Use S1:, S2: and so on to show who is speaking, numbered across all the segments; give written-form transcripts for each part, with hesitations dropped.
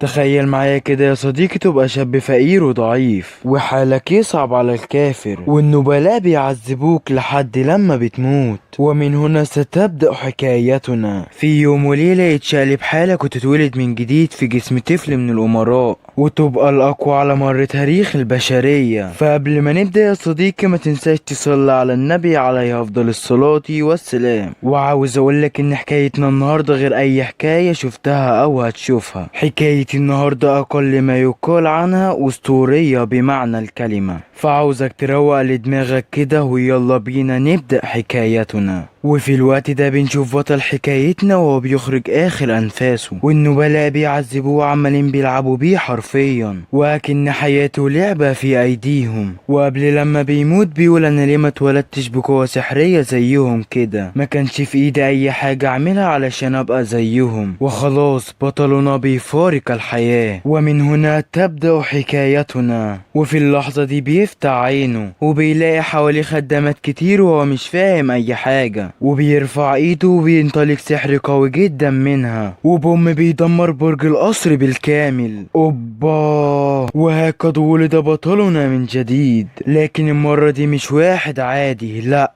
S1: تخيل معايا كده يا صديقي، تبقى شاب فقير وضعيف وحالك يصعب على الكافر، والنبلاء بيعذبوك لحد لما بتموت. ومن هنا ستبدأ حكايتنا. في يوم وليلة يتشقلب حالك وتتولد من جديد في جسم طفل من الأمراء، وتبقى الأقوى على مر تاريخ البشرية. فقبل ما نبدأ يا صديقي، ما تنساش تصلي على النبي عليه أفضل الصلاة والسلام. وعاوز أقولك إن حكايتنا النهاردة غير أي حكاية شفتها أو هتشوفها. حكاية النهاردة أقل ما يقال عنها أسطورية بمعنى الكلمة، فعاوزك تروق لدماغك كده ويلا بينا نبدأ حكايتنا. وفي الوقت ده بنشوف بطل حكايتنا وهو بيخرج آخر أنفاسه، والنبلاء بيعذبوه وعمالين بيلعبوا بيه حرفيا، وأكن حياته لعبة في أيديهم. وقبل لما بيموت بيقول أنا ليه ما اتولدتش بقوة سحرية زيهم كده، ما كانش في إيدي أي حاجة أعملها علشان أبقى زيهم، وخلاص بطلنا بيفارق الحياة. ومن هنا تبدأ حكايتنا. وفي اللحظة دي بيفتح عينه وبيلاقي حواليه خدامات كتير وهو مش فاهم أي حاجة، وبيرفع ايده وبينطلق سحر قوي جدا منها، وبوم بيدمر برج القصر بالكامل. اوبا، وهكذا ولد بطلنا من جديد، لكن المرة دي مش واحد عادي، لا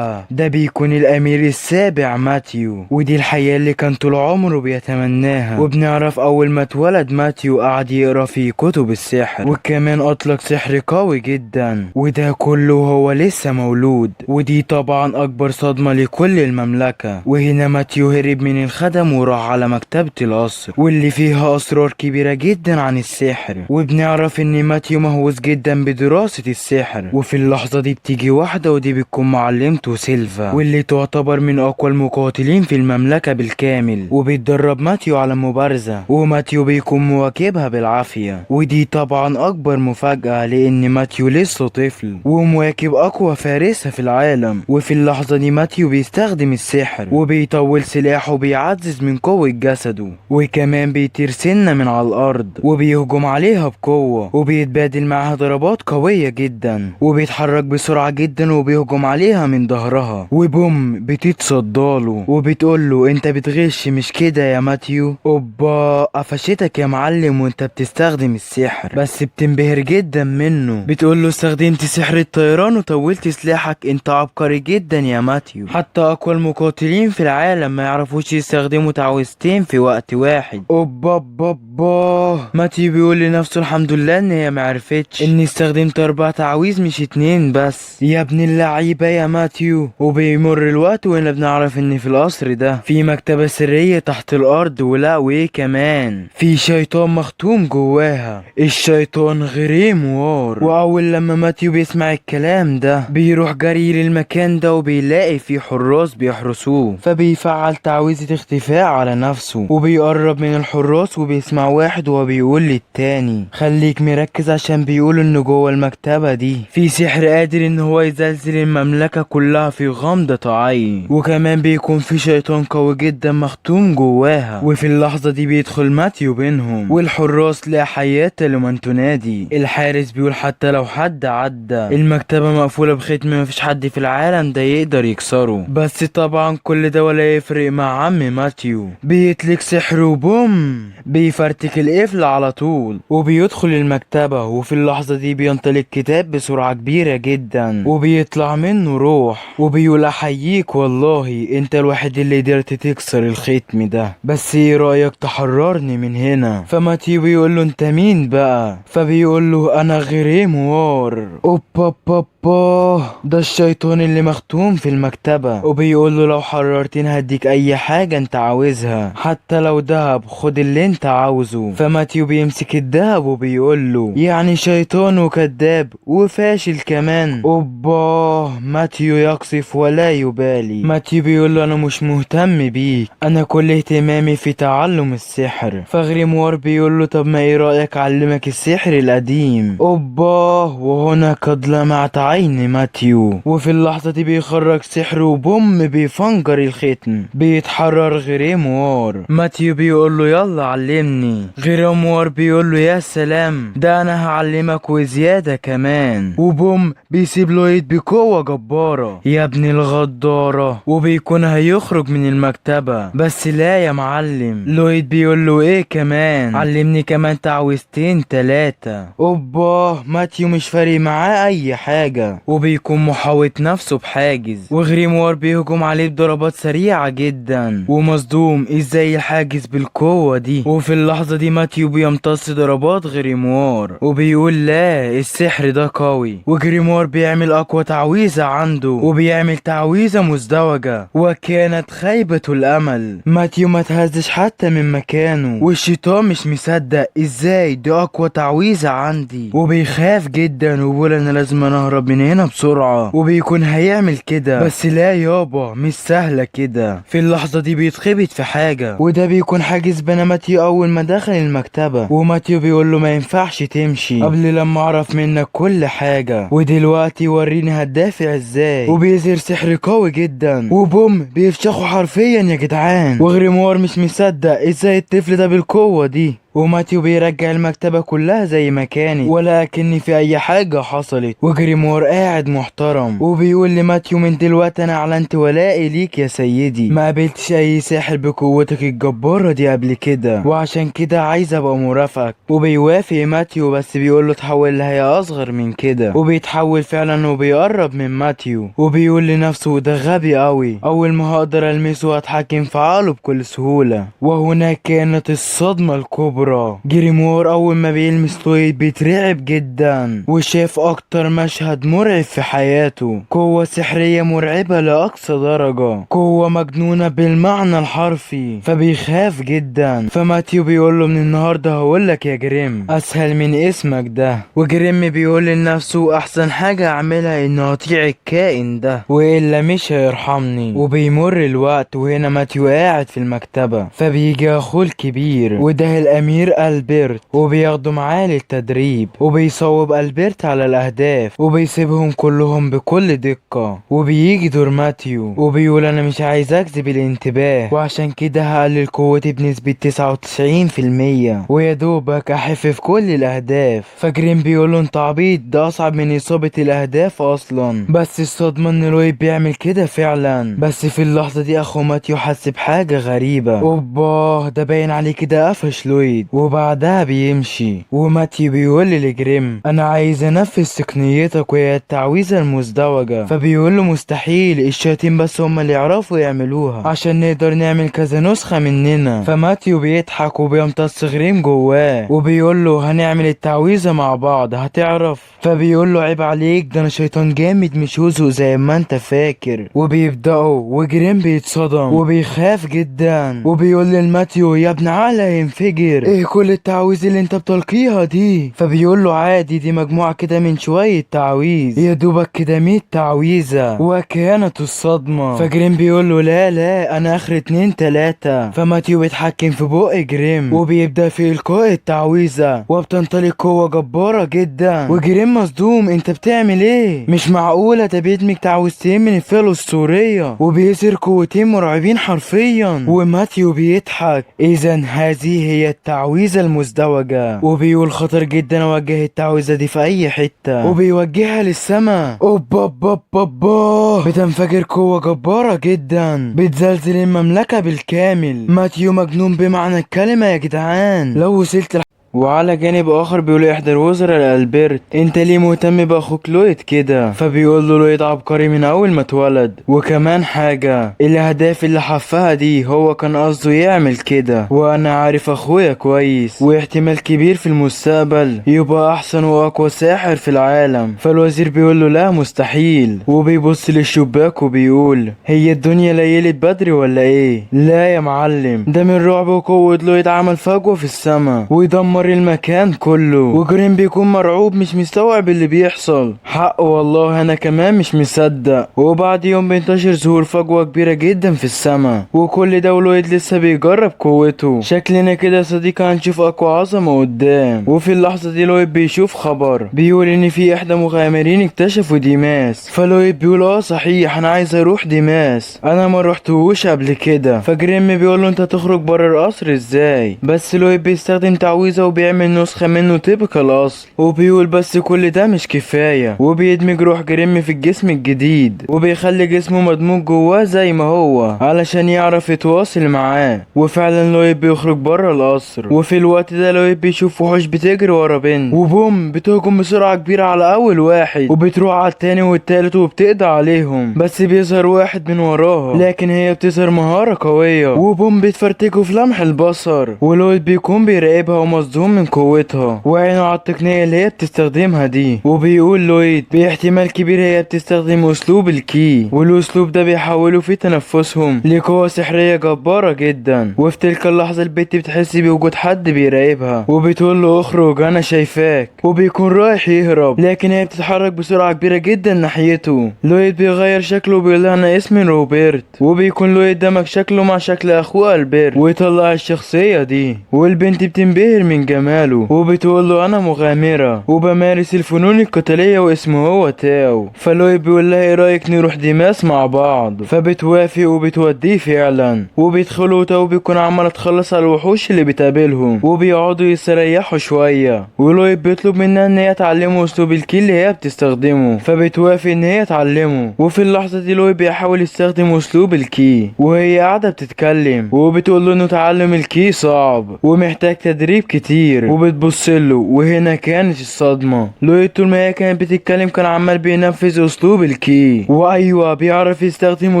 S1: ده بيكون الامير السابع ماتيو، ودي الحياة اللي كان طول عمره بيتمناها. وبنعرف اول ما اتولد ماتيو قعد يقرا في كتب السحر، وكمان اطلق سحر قوي جدا، وده كله هو لسه مولود. ودي طبعا اكبر صدمة لكل المملكة. وهنا ماتيو هرب من الخدم وراح على مكتبة القصر، واللي فيها اسرار كبيرة جدا عن السحر. وبنعرف ان ماتيو مهووس جدا بدراسة السحر. وفي اللحظة دي بتيجي واحدة، ودي بتكون معلمته سيلفا، واللي تعتبر من اقوى المقاتلين في المملكة بالكامل. وبيتدرب ماتيو على المبارزة، وماتيو بيكون مواكبها بالعافية. ودي طبعا اكبر مفاجأة، لان ماتيو لسه طفل ومواكب اقوى فارسة في العالم. وفي اللحظة دي ماتيو بيستخدم السحر وبيطول سلاحه وبيعزز من قوة جسده، وكمان بيطير سنة من على الأرض وبيهجم عليها بقوة، وبيتبادل معاها ضربات قوية جدا، وبيتحرك بسرعة جدا وبيهجم عليها من ظهرها، وبوم بتتصداله وبتقوله انت بتغش مش كده يا ماتيو. اوبا، قفشتك يا معلم وانت بتستخدم السحر. بس بتنبهر جدا منه، بتقوله استخدمت سحر الطيران وطولت سلاحك، انت عبقري جدا يا ماتيو، حتى اقوى المقاتلين في العالم ما يعرفوش يستخدموا تعويذتين في وقت واحد. اوبا بابا، ماتيو بيقول لنفسه الحمد لله ان هي معرفتش اني استخدمت 4 تعاويذ مش 2 بس، يا ابن اللعيبة يا ماتيو. وبيمر الوقت وهنا بنعرف ان في القصر ده في مكتبة سرية تحت الارض، ولا وايه كمان في شيطان مختوم جواها، الشيطان غريموار. واول لما ماتيو بيسمع الكلام ده بيروح جري للمكان ده، وبيلاقي فيه حراس بيحرسوه، فبيفعل تعويذة اختفاء على نفسه، وبيقرب من الحراس وبيسمع واحد وهو بيقول للتاني خليك مركز، عشان بيقول ان جوه المكتبة دي في سحر قادر ان هو يزلزل المملكة كلها في غمضة عين، وكمان بيكون في شيطان قوي جدا مختوم جواها. وفي اللحظة دي بيدخل ماتيو بينهم، والحراس لا حياة لمن تنادي. الحارس بيقول حتى لو حد عدى المكتبة مقفولة بختم، مفيش حد في العالم ده يقدر يكسره. بس طبعا كل ده ولا يفرق مع عم ماتيو، بيطلق سحر وبوم بيفرتك القفل على طول، وبيدخل المكتبة. وفي اللحظة دي بينطلق كتاب بسرعة كبيرة جدا وبيطلع منه روح، وبيقول احييك والله انت الوحيد اللي قدرت تكسر الختم ده، بس ايه رأيك تحررني من هنا؟ فماتيو بيقول له انت مين بقى؟ فبيقول له انا غريموار. اوبا بابا، ده الشيطان اللي مختوم في المكتبة، وبيقول له لو حررتني هديك اي حاجة انت عاوزها، حتى لو دهب، خد اللي انت عاوزه. فماتيو بيمسك الدهب وبيقول له يعني شيطان وكذاب وفاشل كمان. اوبا، ماتيو يقصف ولا يبالي. ماتيو بيقول له انا مش مهتم بيك، انا كل اهتمامي في تعلم السحر. فغريموار بيقول له طب ما ايه رأيك اعلمك السحر القديم؟ اوبا، وهنا قد لمعت عين ماتيو، وفي اللحظة دي بيخرج سحر وبوم بيفنجر الختم، بيتحرر غريموار. ماتيو بيقول له يلا علمني تعلمني. غريموار بيقول له يا سلام، ده انا هعلمك وزيادة كمان. وبوم بيسيب لويد بقوة جبارة يا ابن الغدارة، وبيكون هيخرج من المكتبة. بس لا يا معلم، لويد بيقول له ايه كمان؟ علمني كمان تعويذتين 3. اوبا ماتيو مش فارق معاه اي حاجة، وبيكون محاوط نفسه بحاجز. وغريموار بيهجم عليه بضربات سريعة جدا، ومصدوم ازاي الحاجز بالقوة دي. وفي اللحظة دي ماتيو بيمتص ضربات غريموار وبيقول لا، السحر ده قوي. وغريموار بيعمل اقوى تعويذة عنده، وبيعمل تعويذة مزدوجة، وكانت خيبة الامل. ماتيو ما تهزش حتى من مكانه، والشيطان مش مصدق ازاي دي اقوى تعويذة عندي، وبيخاف جدا وبيقول انا لازم اهرب من هنا بسرعة. وبيكون هيعمل كده، بس لا يابا مش سهلة كده. في اللحظة دي بيتخبط في حاجة، وده بيكون حاجز بين ماتيو اول ما دخل المكتبة. وماتيو بيقول له ما ينفعش تمشي قبل لما اعرف منك كل حاجة، ودلوقتي وريني هتدافع ازاي. وبيظهر سحر قوي جدا، وبوم بيفشخه حرفيا يا جدعان. وغريموار مش مصدق ازاي الطفل ده بالقوة دي. وماتيو بيرجع المكتبة كلها زي ما كانت، ولكن في اي حاجة حصلت. وجريمور قاعد محترم وبيقول لماتيو من دلوقتي انا اعلنت ولائي ليك يا سيدي، ما قابلتش اي ساحر بقوتك الجبارة دي قبل كده، وعشان كده عايز ابقى مرافقك. وبيوافق ماتيو، بس بيقول له تحول لهيئة اصغر من كده. وبيتحول فعلا وبيقرب من ماتيو، وبيقول لنفسه ده غبي قوي، اول ما هقدر المسه واتحكم في عقله بكل سهولة. وهناك كانت الصدمة الكبرى. جريمور اول ما بيلمس لويد بيترعب جدا، وشاف اكتر مشهد مرعب في حياته. قوة سحرية مرعبة لاقصى درجة، قوة مجنونة بالمعنى الحرفي، فبيخاف جدا. فماتيو بيقول له من النهاردة هقولك يا جريم اسهل من اسمك ده. وجريم بيقول لنفسه احسن حاجة اعملها ان اطيع الكائن ده، والا مش هيرحمني. وبيمر الوقت وهنا ماتيو قاعد في المكتبة، فبيجي اخوه الكبير وده الامير ألبرت، وبياخده معاه للتدريب، وبيصوب ألبرت على الأهداف وبيسيبهم كلهم بكل دقة. وبيجي دور ماتيو وبيقول أنا مش عايز أجذب الانتباه، وعشان كده هقلل قوتي بنسبة 99%، ويدوبك أحفف كل الأهداف. فجريم بيقوله أنت عبيط، ده أصعب من إصابة الأهداف أصلا. بس الصدمة إن لويد بيعمل كده فعلا. بس في اللحظة دي أخو ماتيو حس بحاجة غريبة. أوبا ده باين عليه كده قفش لويد، وبعدها بيمشي. وماتيو بيقول لجريم انا عايز انفذ تقنيتك وهي التعويذة المزدوجة. فبيقول له مستحيل، الشياطين بس هم اللي يعرفوا يعملوها عشان نقدر نعمل كذا نسخة مننا. فماتيو بيضحك وبيمتص غريم جواه، وبيقول له هنعمل التعويذة مع بعض هتعرف. فبيقول له عيب عليك، ده انا شيطان جامد مش هزق زي ما انت فاكر. وبيبدأوا وجريم بيتصدم وبيخاف جدا، وبيقول للماتيو يا ابن عقل هينفجر، ايه كل التعاويذ اللي انت بتلقيها دي؟ فبيقول له عادي، دي مجموعة كده من شوية تعاويذ، يا دوبك كده 100 تعويذة. وكانت الصدمة. فجريم بيقول له لا لا انا اخر 2 3. فماتيو بيتحكم في بق جريم وبيبدأ في القاء التعويذة، وبتنطلق قوة جبارة جدا. وجريم مصدوم، انت بتعمل ايه؟ مش معقولة، ده بيدمج تعويذتين من الفئة الاسطورية وبيظهر قوتين مرعبين حرفيا. وماتيو بيضحك، اذا هذه هي التعويذة المزدوجة. وبيقول خطر جدا اوجه التعويذة دي في اي حتة، وبيوجهها للسماء. اوبا اوبا اوبا، بتنفجر قوة جبارة جدا بتزلزل المملكة بالكامل. ماتيو مجنون بمعنى الكلمة يا جدعان. لو وصلت وعلى جانب اخر بيقول احدى الوزراء لألبرت انت ليه مهتم باخوك لويد كده؟ فبيقول له لويد عبقري من اول ما اتولد، وكمان حاجة الاهداف اللي حفها دي هو كان قصده يعمل كده، وانا عارف اخويا كويس واحتمال كبير في المستقبل يبقى احسن واقوى ساحر في العالم. فالوزير بيقول له لا مستحيل، وبيبص للشباك وبيقول هي الدنيا ليلت بدري ولا ايه؟ لا يا معلم، ده من رعب وقوة لويد عمل فجوة في السما ويدمر المكان كله، وجرين بيكون مرعوب مش مستوعب اللي بيحصل. حق والله انا كمان مش مصدق. وبعد يوم بينتشر ظهور فجوة كبيرة جدا في السماء، وكل ده ولويد لسه بيجرب قوته. شكلنا كده يا صديقي هنشوف اقوى عظمة قدام. وفي اللحظة دي لويد بيشوف خبر بيقول ان في احدى مغامرين اكتشفوا ديماس. فلويد بيقول صحيح انا عايز اروح ديماس، انا ما روحتهوش قبل كده. فجريم بيقول له انت تخرج بره القصر ازاي؟ بس لويد بيستخدم تعويذة وبيعمل نسخة منه طبق الاصل، وبيقول بس كل ده مش كفاية، وبيدمج روح جريم في الجسم الجديد وبيخلي جسمه مدموج جواه زي ما هو علشان يعرف يتواصل معاه. وفعلا لويد بيخرج بره القصر، وفي الوقت ده لويد بيشوف وحوش بتجري ورا بنت، وبوم بتهجم بسرعة كبيرة على اول واحد وبتروح على التاني والتالت وبتقضي عليهم. بس بيظهر واحد من وراها، لكن هي بتظهر مهارة قوية وبوم بتفرتكه في لمح البصر. ولويد بيكون بيراقبها ومصدوم من قوتها وعينه على التقنية اللي هي بتستخدمها دي. وبيقول لويد باحتمال كبير هي بتستخدم اسلوب الكي، والاسلوب ده بيحوله في تنفسهم لقوة سحرية جبارة جدا. وفي تلك اللحظة البت بتحس بوجود حد بيراقبها وبتقول له اخرج انا شايفاك، وبيكون رايح يهرب لكن هي بتتحرك بسرعة كبيرة جدا ناحيته. لويد بيغير شكله وبيقول لها انا اسمي روبرت، وبيكون لويد دمج شكله مع شكل اخوه البرت ويطلع الشخصية دي. والبنت بتنبهر من جماله وبتقول له انا مغامرة وبمارس الفنون القتالية واسمه هو تاو. فلويد بيقول لها ايه رايك نروح ديماس مع بعض؟ فبتوافق وبتوديه فعلا، وبيدخلوا تاو بيكون عمال تخلص على الوحوش اللي بتقابلهم وبيقعدوا يستريحوا شوية. ولويد بيطلب منها ان هي تعلمه اسلوب الكي اللي هي بتستخدمه، فبتوافق ان هي تعلمه. وفي اللحظة دي لويد بيحاول يستخدم اسلوب الكي وهي قاعدة بتتكلم وبتقول له انه تعلم الكي صعب ومحتاج تدريب كتير، وبتبص له. وهنا كانت الصدمة، لويد طول ما هي كانت بتتكلم كان عمال بينفذ اسلوب الكي، وايوه بيعرف يستخدم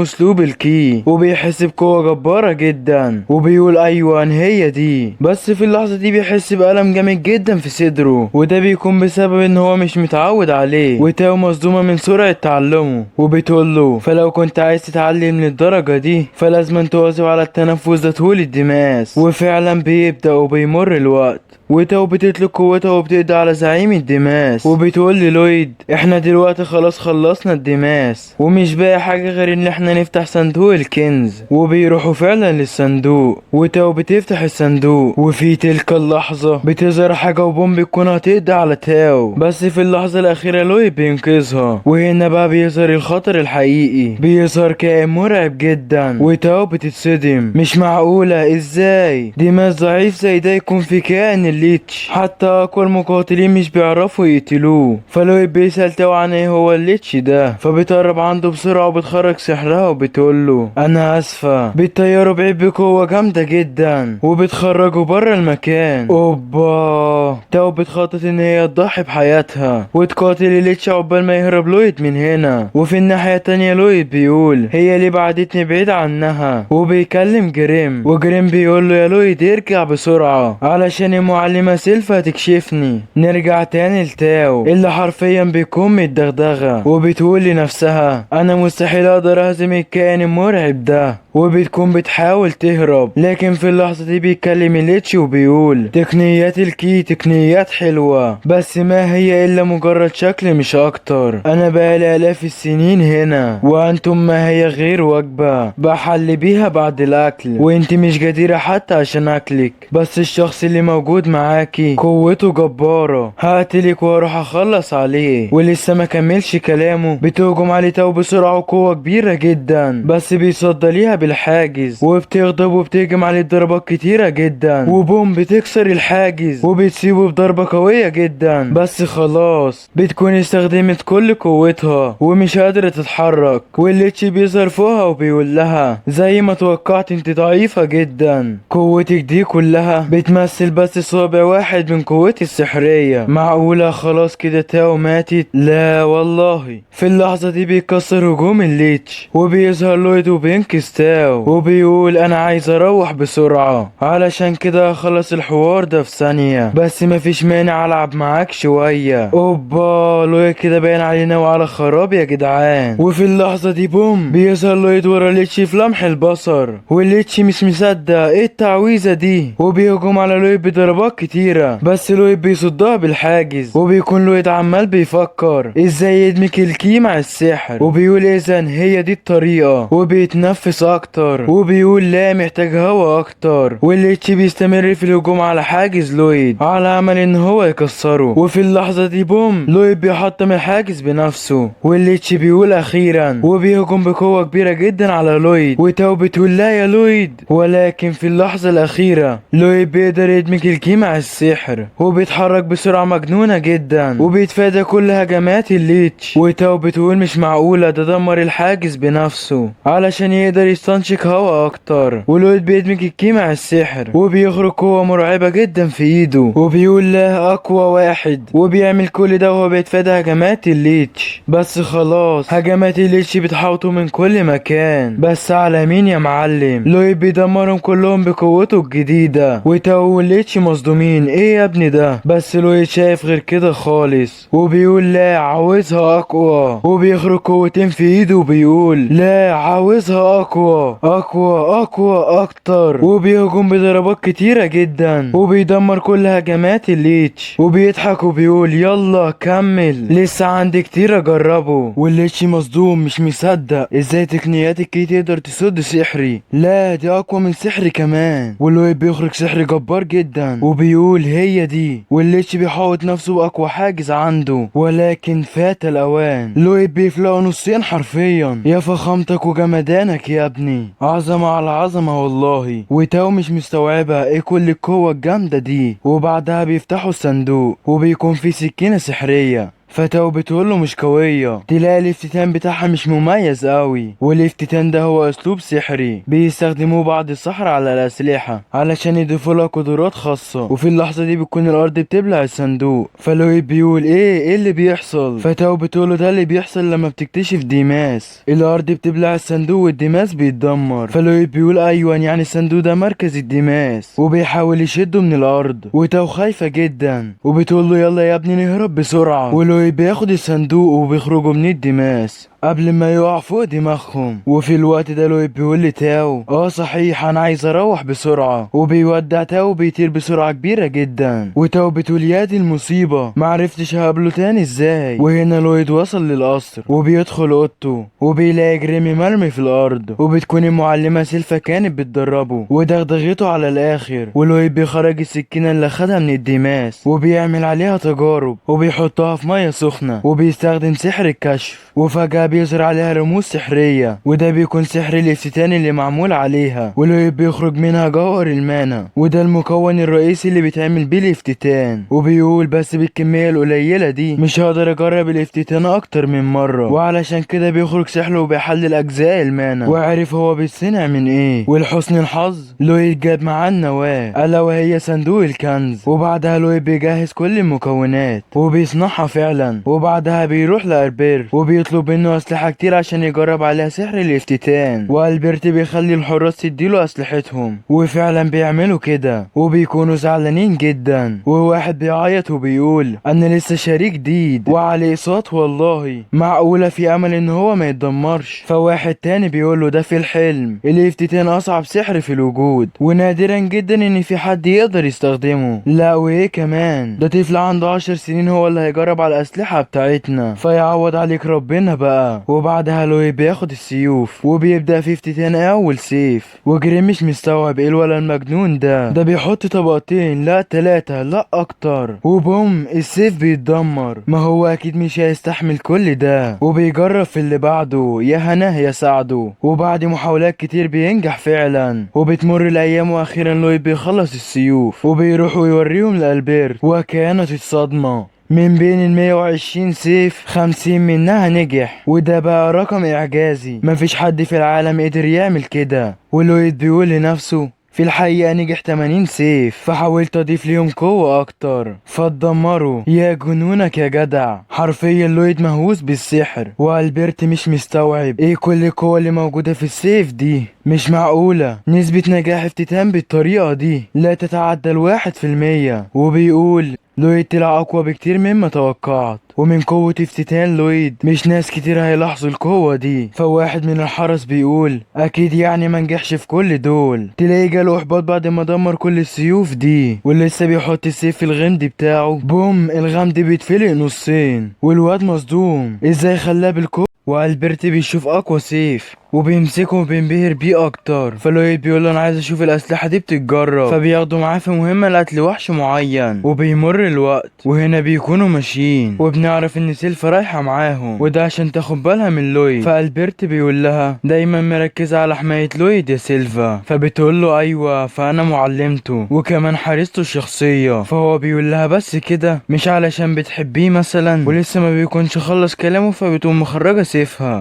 S1: اسلوب الكي وبيحس بقوة جبارة جدا وبيقول ايوه هي دي. بس في اللحظة دي بيحس بألم جامد جدا في صدره، وده بيكون بسبب ان هو مش متعود عليه. وتاو مصدومة من سرعة تعلمه وبتقول له فلو كنت عايز تتعلم للدرجة دي فلازم تواظب على التنفس ده طول الدماس. وفعلا بيبدأ وبيمر الوقت وتاو بتطلق قوتها وبتقضي على زعيم الدماس، وبتقول للويد احنا دلوقتي خلاص خلصنا الدماس ومش باقي حاجة غير ان احنا نفتح صندوق الكنز. وبيروحوا فعلا للصندوق وتاو بتفتح الصندوق، وفي تلك اللحظة بتظهر حاجة وبوم بتكون هتقضي على تاو. بس في اللحظة الأخيرة لويد بينقذها، وهنا بقى بيظهر الخطر الحقيقي. بيظهر كائن مرعب جدا وتاو بتتصدم، مش معقولة ازاي دماس ضعيف زي ده يكون في كائن الليتش؟ حتى اقوى المقاتلين مش بيعرفوا يقتلوه. فلويد بيسأل تاو عن ايه هو الليتش ده، فبتقرب عنده بسرعة وبتخرج سحرها وبتقول له انا اسفة. بتطيره بعيد بقوة جامدة جدا وبتخرجه بره المكان. اوبا تاو بتخطط ان هي تضحي بحياتها وتقاتل الليتش عقبال ما يهرب لويد من هنا. وفي الناحية التانية لويد بيقول هي ليه بعدتني بعيد عنها، وبيكلم جريم وجريم بيقول له يا لويد ارجع بسرعة علشان المعلمة سيلفا تكشفني. نرجع تاني لتاو اللي حرفيا بيكون متدغدغة وبتقول لنفسها انا مستحيل اقدر اهزم الكائن المرعب ده، وبتكون بتحاول تهرب. لكن في اللحظة دي بيتكلم الليتش وبيقول تقنيات الكي تقنيات حلوة بس ما هي الا مجرد شكل مش اكتر. انا بقالي الاف السنين هنا وانتم ما هي غير وجبة بحل بيها بعد الاكل، وانت مش جديرة حتى عشان اكلك. بس الشخص اللي موجود معاكي قوته جبارة، هقتلك واروح اخلص عليه. ولسه ما كملش كلامه بتهجم عليه تاو بسرعة وقوة كبيرة جدا، بس بيصدى ليها بالحاجز وبتغضب وبتهجم عليه ضربات كتيرة جدا وبوم بتكسر الحاجز وبتسيبه بضربة قوية جدا. بس خلاص بتكون استخدمت كل قوتها ومش قادرة تتحرك. والليتش بيظهر فوقها وبيقول لها زي ما توقعت انت ضعيفة جدا، قوتك دي كلها بتمثل بس صابع واحد من قوتي السحرية. معقولة خلاص كده تاو ماتت؟ لا والله. في اللحظة دي بيكسر هجوم الليتش وبيظهر لويد وبينقذ تاو وبيقول انا عايز اروح بسرعة علشان كده اخلص الحوار ده في ثانية، بس مفيش مانع العب معاك شوية. اوبا لويد كده باين علينا وعلى خراب يا جدعان. وفي اللحظة دي بوم بيظهر لويد ورا الليتش في لمح البصر، والليتش مش مصدق ايه التعويذة دي وبيهجم على لويد بضربات كتيرة، بس لويد بيصدها بالحاجز. وبيكون لويد عمال بيفكر ازاي يدمج الكي مع السحر، وبيقول اذا هي دي الطريقة، وبيتنفس اكتر وبيقول لا محتاج هوا اكتر. والليتش بيستمر في الهجوم على حاجز لويد على امل ان هو يكسره. وفي اللحظة دي بوم لويد بيحطم الحاجز بنفسه، والليتش بيقول اخيرا وبيهجم بقوة كبيرة جدا على لويد. وتاو بتقول لا يا لويد، ولكن في اللحظة الاخيرة لويد بيقدر يدمج الكي مع السحر، وبيتحرك بسرعة مجنونة جدا وبيتفادى كل هجمات الليتش. وتاو بتقول مش معقولة ده دمر الحاجز بنفسه علشان يقدر يستنشق هوا اكتر. ولويد بيدمج الكي مع السحر وبيخرج قوة مرعبة جدا في ايده، وبيقول له اقوى واحد، وبيعمل كل ده وهو بيتفادى هجمات الليتش. بس خلاص هجمات الليتش بتحاوطه من كل مكان، بس على مين يا معلم؟ لويد بيدمرهم كلهم بقوته الجديدة. وتاو والليتش مصدومين ايه يا ابني ده، بس لويد شايف غير كده خالص وبيقول لا عاوزها اقوى، وبيخرج قوتين في ايده وبيقول لا عاوزها اقوى اقوى اقوى اكتر، وبيهجم بضربات كتيرة جدا وبيدمر كل هجمات الليتش. وبيضحك وبيقول يلا كمل لسه عندي كتير اجربه. والليتش مصدوم مش مصدق ازاي تقنيات الكي تقدر تسد سحري، لا دي اقوى من سحري كمان. واللويد بيخرج سحر جبار جدا وبيقول هي دي، والليتش بيحاوط نفسه باقوى حاجز عنده، ولكن فات الاوان. لويد بيفلقه نصين حرفيا. يا فخامتك وجمدانك يا ابني، عظمة على عظمة والله. وتاو مش مستوعبة ايه كل القوة الجامدة دي. وبعدها بيفتحوا الصندوق وبيكون فيه سكينة سحرية، فتاو بتقوله مش قوية. تلاقي الافتتان بتاعها مش مميز قوي، والافتتان ده هو اسلوب سحري بيستخدموه بعض السحرة على الاسلحة علشان يضيفوا لها قدرات خاصة. وفي اللحظة دي بتكون الارض بتبلع الصندوق. فلويد بيقول ايه اللي بيحصل؟ فتاو بتقوله ده اللي بيحصل لما بتكتشف ديماس، الارض بتبلع الصندوق والديماس بيتدمر. فلويد بيقول ايوه يعني الصندوق ده مركز الديماس، وبيحاول يشده من الارض. وتاو خايفة جدا وبتقول له يلا يا ابني نهرب بسرعة. ولويد بياخد الصندوق وبيخرجوا من الديماس قبل ما يقع فوق دماغهم. وفي الوقت ده لويد بيقول لتاو صحيح انا عايز اروح بسرعة، وبيودع تاو وبيطير بسرعة كبيرة جدا. وتاو بتقول يا دي المصيبة معرفتش هقابله تاني ازاي. وهنا لويد وصل للقصر وبيدخل اوضته وبيلاقي جريمي مرمي في الارض، وبتكون المعلمة سيلفا كانت بتدربه ودغدغته على الاخر. ولويد بيخرج السكينة اللي خدها من الديماس وبيعمل عليها تجارب وبيحطها في مية سخنة وبيستخدم سحر الكشف. وفجأة بيظهر عليها رموز سحرية، وده بيكون سحر الافتتان اللي معمول عليها. ولويد بيخرج منها جوهر المانا، وده المكون الرئيسي اللي بيتعمل بيه الافتتان. وبيقول بس بالكمية القليلة دي مش هقدر اجرب الافتتان اكتر من مرة، وعلشان كده بيخرج سحره وبيحلل اجزاء المانا وعرف هو بيتصنع من ايه. ولحسن الحظ لويد جاب معاه النواة الا وهي صندوق الكنز. وبعدها لويد بيجهز كل المكونات وبيصنعها فعلا. وبعدها بيروح لألبير وبيطلب منه اسلحة كتير عشان يجرب عليها سحر الافتتان. والبرت بيخلي الحراس تديله اسلحتهم، وفعلا بيعملوا كده وبيكونوا زعلانين جدا. وواحد بيعيط وبيقول انا لسه شريك جديد وعليه اقساط والله، معقولة في امل ان هو ما يتدمرش. فواحد تاني بيقول له ده في الحلم الافتتان اصعب سحر في الوجود، ونادرا جدا ان في حد يقدر يستخدمه. لا وايه كمان ده طفل عنده 10 سنين هو اللي هيجرب على الاسلحة بتاعتنا، فيعوض عليك ربنا بقى. وبعدها لوي بياخد السيوف وبيبدأ في افتتان اول سيف. وجريم مش مستوعب ايه الولا المجنون ده بيحط طبقتين لا 3 لا اكتر، وبوم السيف بيتدمر. ما هو اكيد مش هيستحمل كل ده وبيجرب في اللي بعده، يا هناه يا سعده. وبعد محاولات كتير بينجح فعلا، وبتمر الايام واخيرا لوي بيخلص السيوف وبيروح ويوريهم لألبير. وكانت الصدمة من بين 120 سيف 50 منها نجح، وده بقى رقم اعجازي مفيش حد في العالم قدر يعمل كده. ولويد بيقول لنفسه في الحقيقة نجح 80 سيف، فحاولت اضيف ليهم قوة اكتر فاتدمروا. يا جنونك يا جدع، حرفيا لويد مهووس بالسحر. والبرت مش مستوعب ايه كل القوة اللي موجودة في السيف دي، مش معقولة نسبة نجاح افتتان بالطريقة دي لا تتعدى 1%. وبيقول لويد طلع اقوى بكتير مما توقعت، ومن قوة افتتان لويد مش ناس كتير هيلاحظوا القوة دي. فواحد من الحرس بيقول اكيد يعني منجحش في كل دول. تلاقي جاله احباط بعد ما دمر كل السيوف دي ولسه بيحط السيف في الغمد بتاعه. بوم، الغمد بيتفلق نصين والواد مصدوم ازاي خلاه بالقوة. والبرت بيشوف اقوى سيف وبيمسكه وبينبهر بيه اكتر. فلويد بيقول له انا عايز اشوف الاسلحه دي بتتجرب. فبياخده معاه في مهمه لقتل وحش معين. وبيمر الوقت وهنا بيكونوا ماشيين وبنعرف ان سيلفا رايحه معاهم وده عشان تاخد بالها من لويد. فالبرت بيقول لها دايما مركزه على حمايه لويد يا سيلفا. فبتقول له ايوه، فانا معلمته وكمان حارسته الشخصيه. فهو بيقول لها بس كده مش علشان بتحبيه مثلا؟ ولسه ما بيكونش خلص كلامه فبتقوم مخرجه سيفها.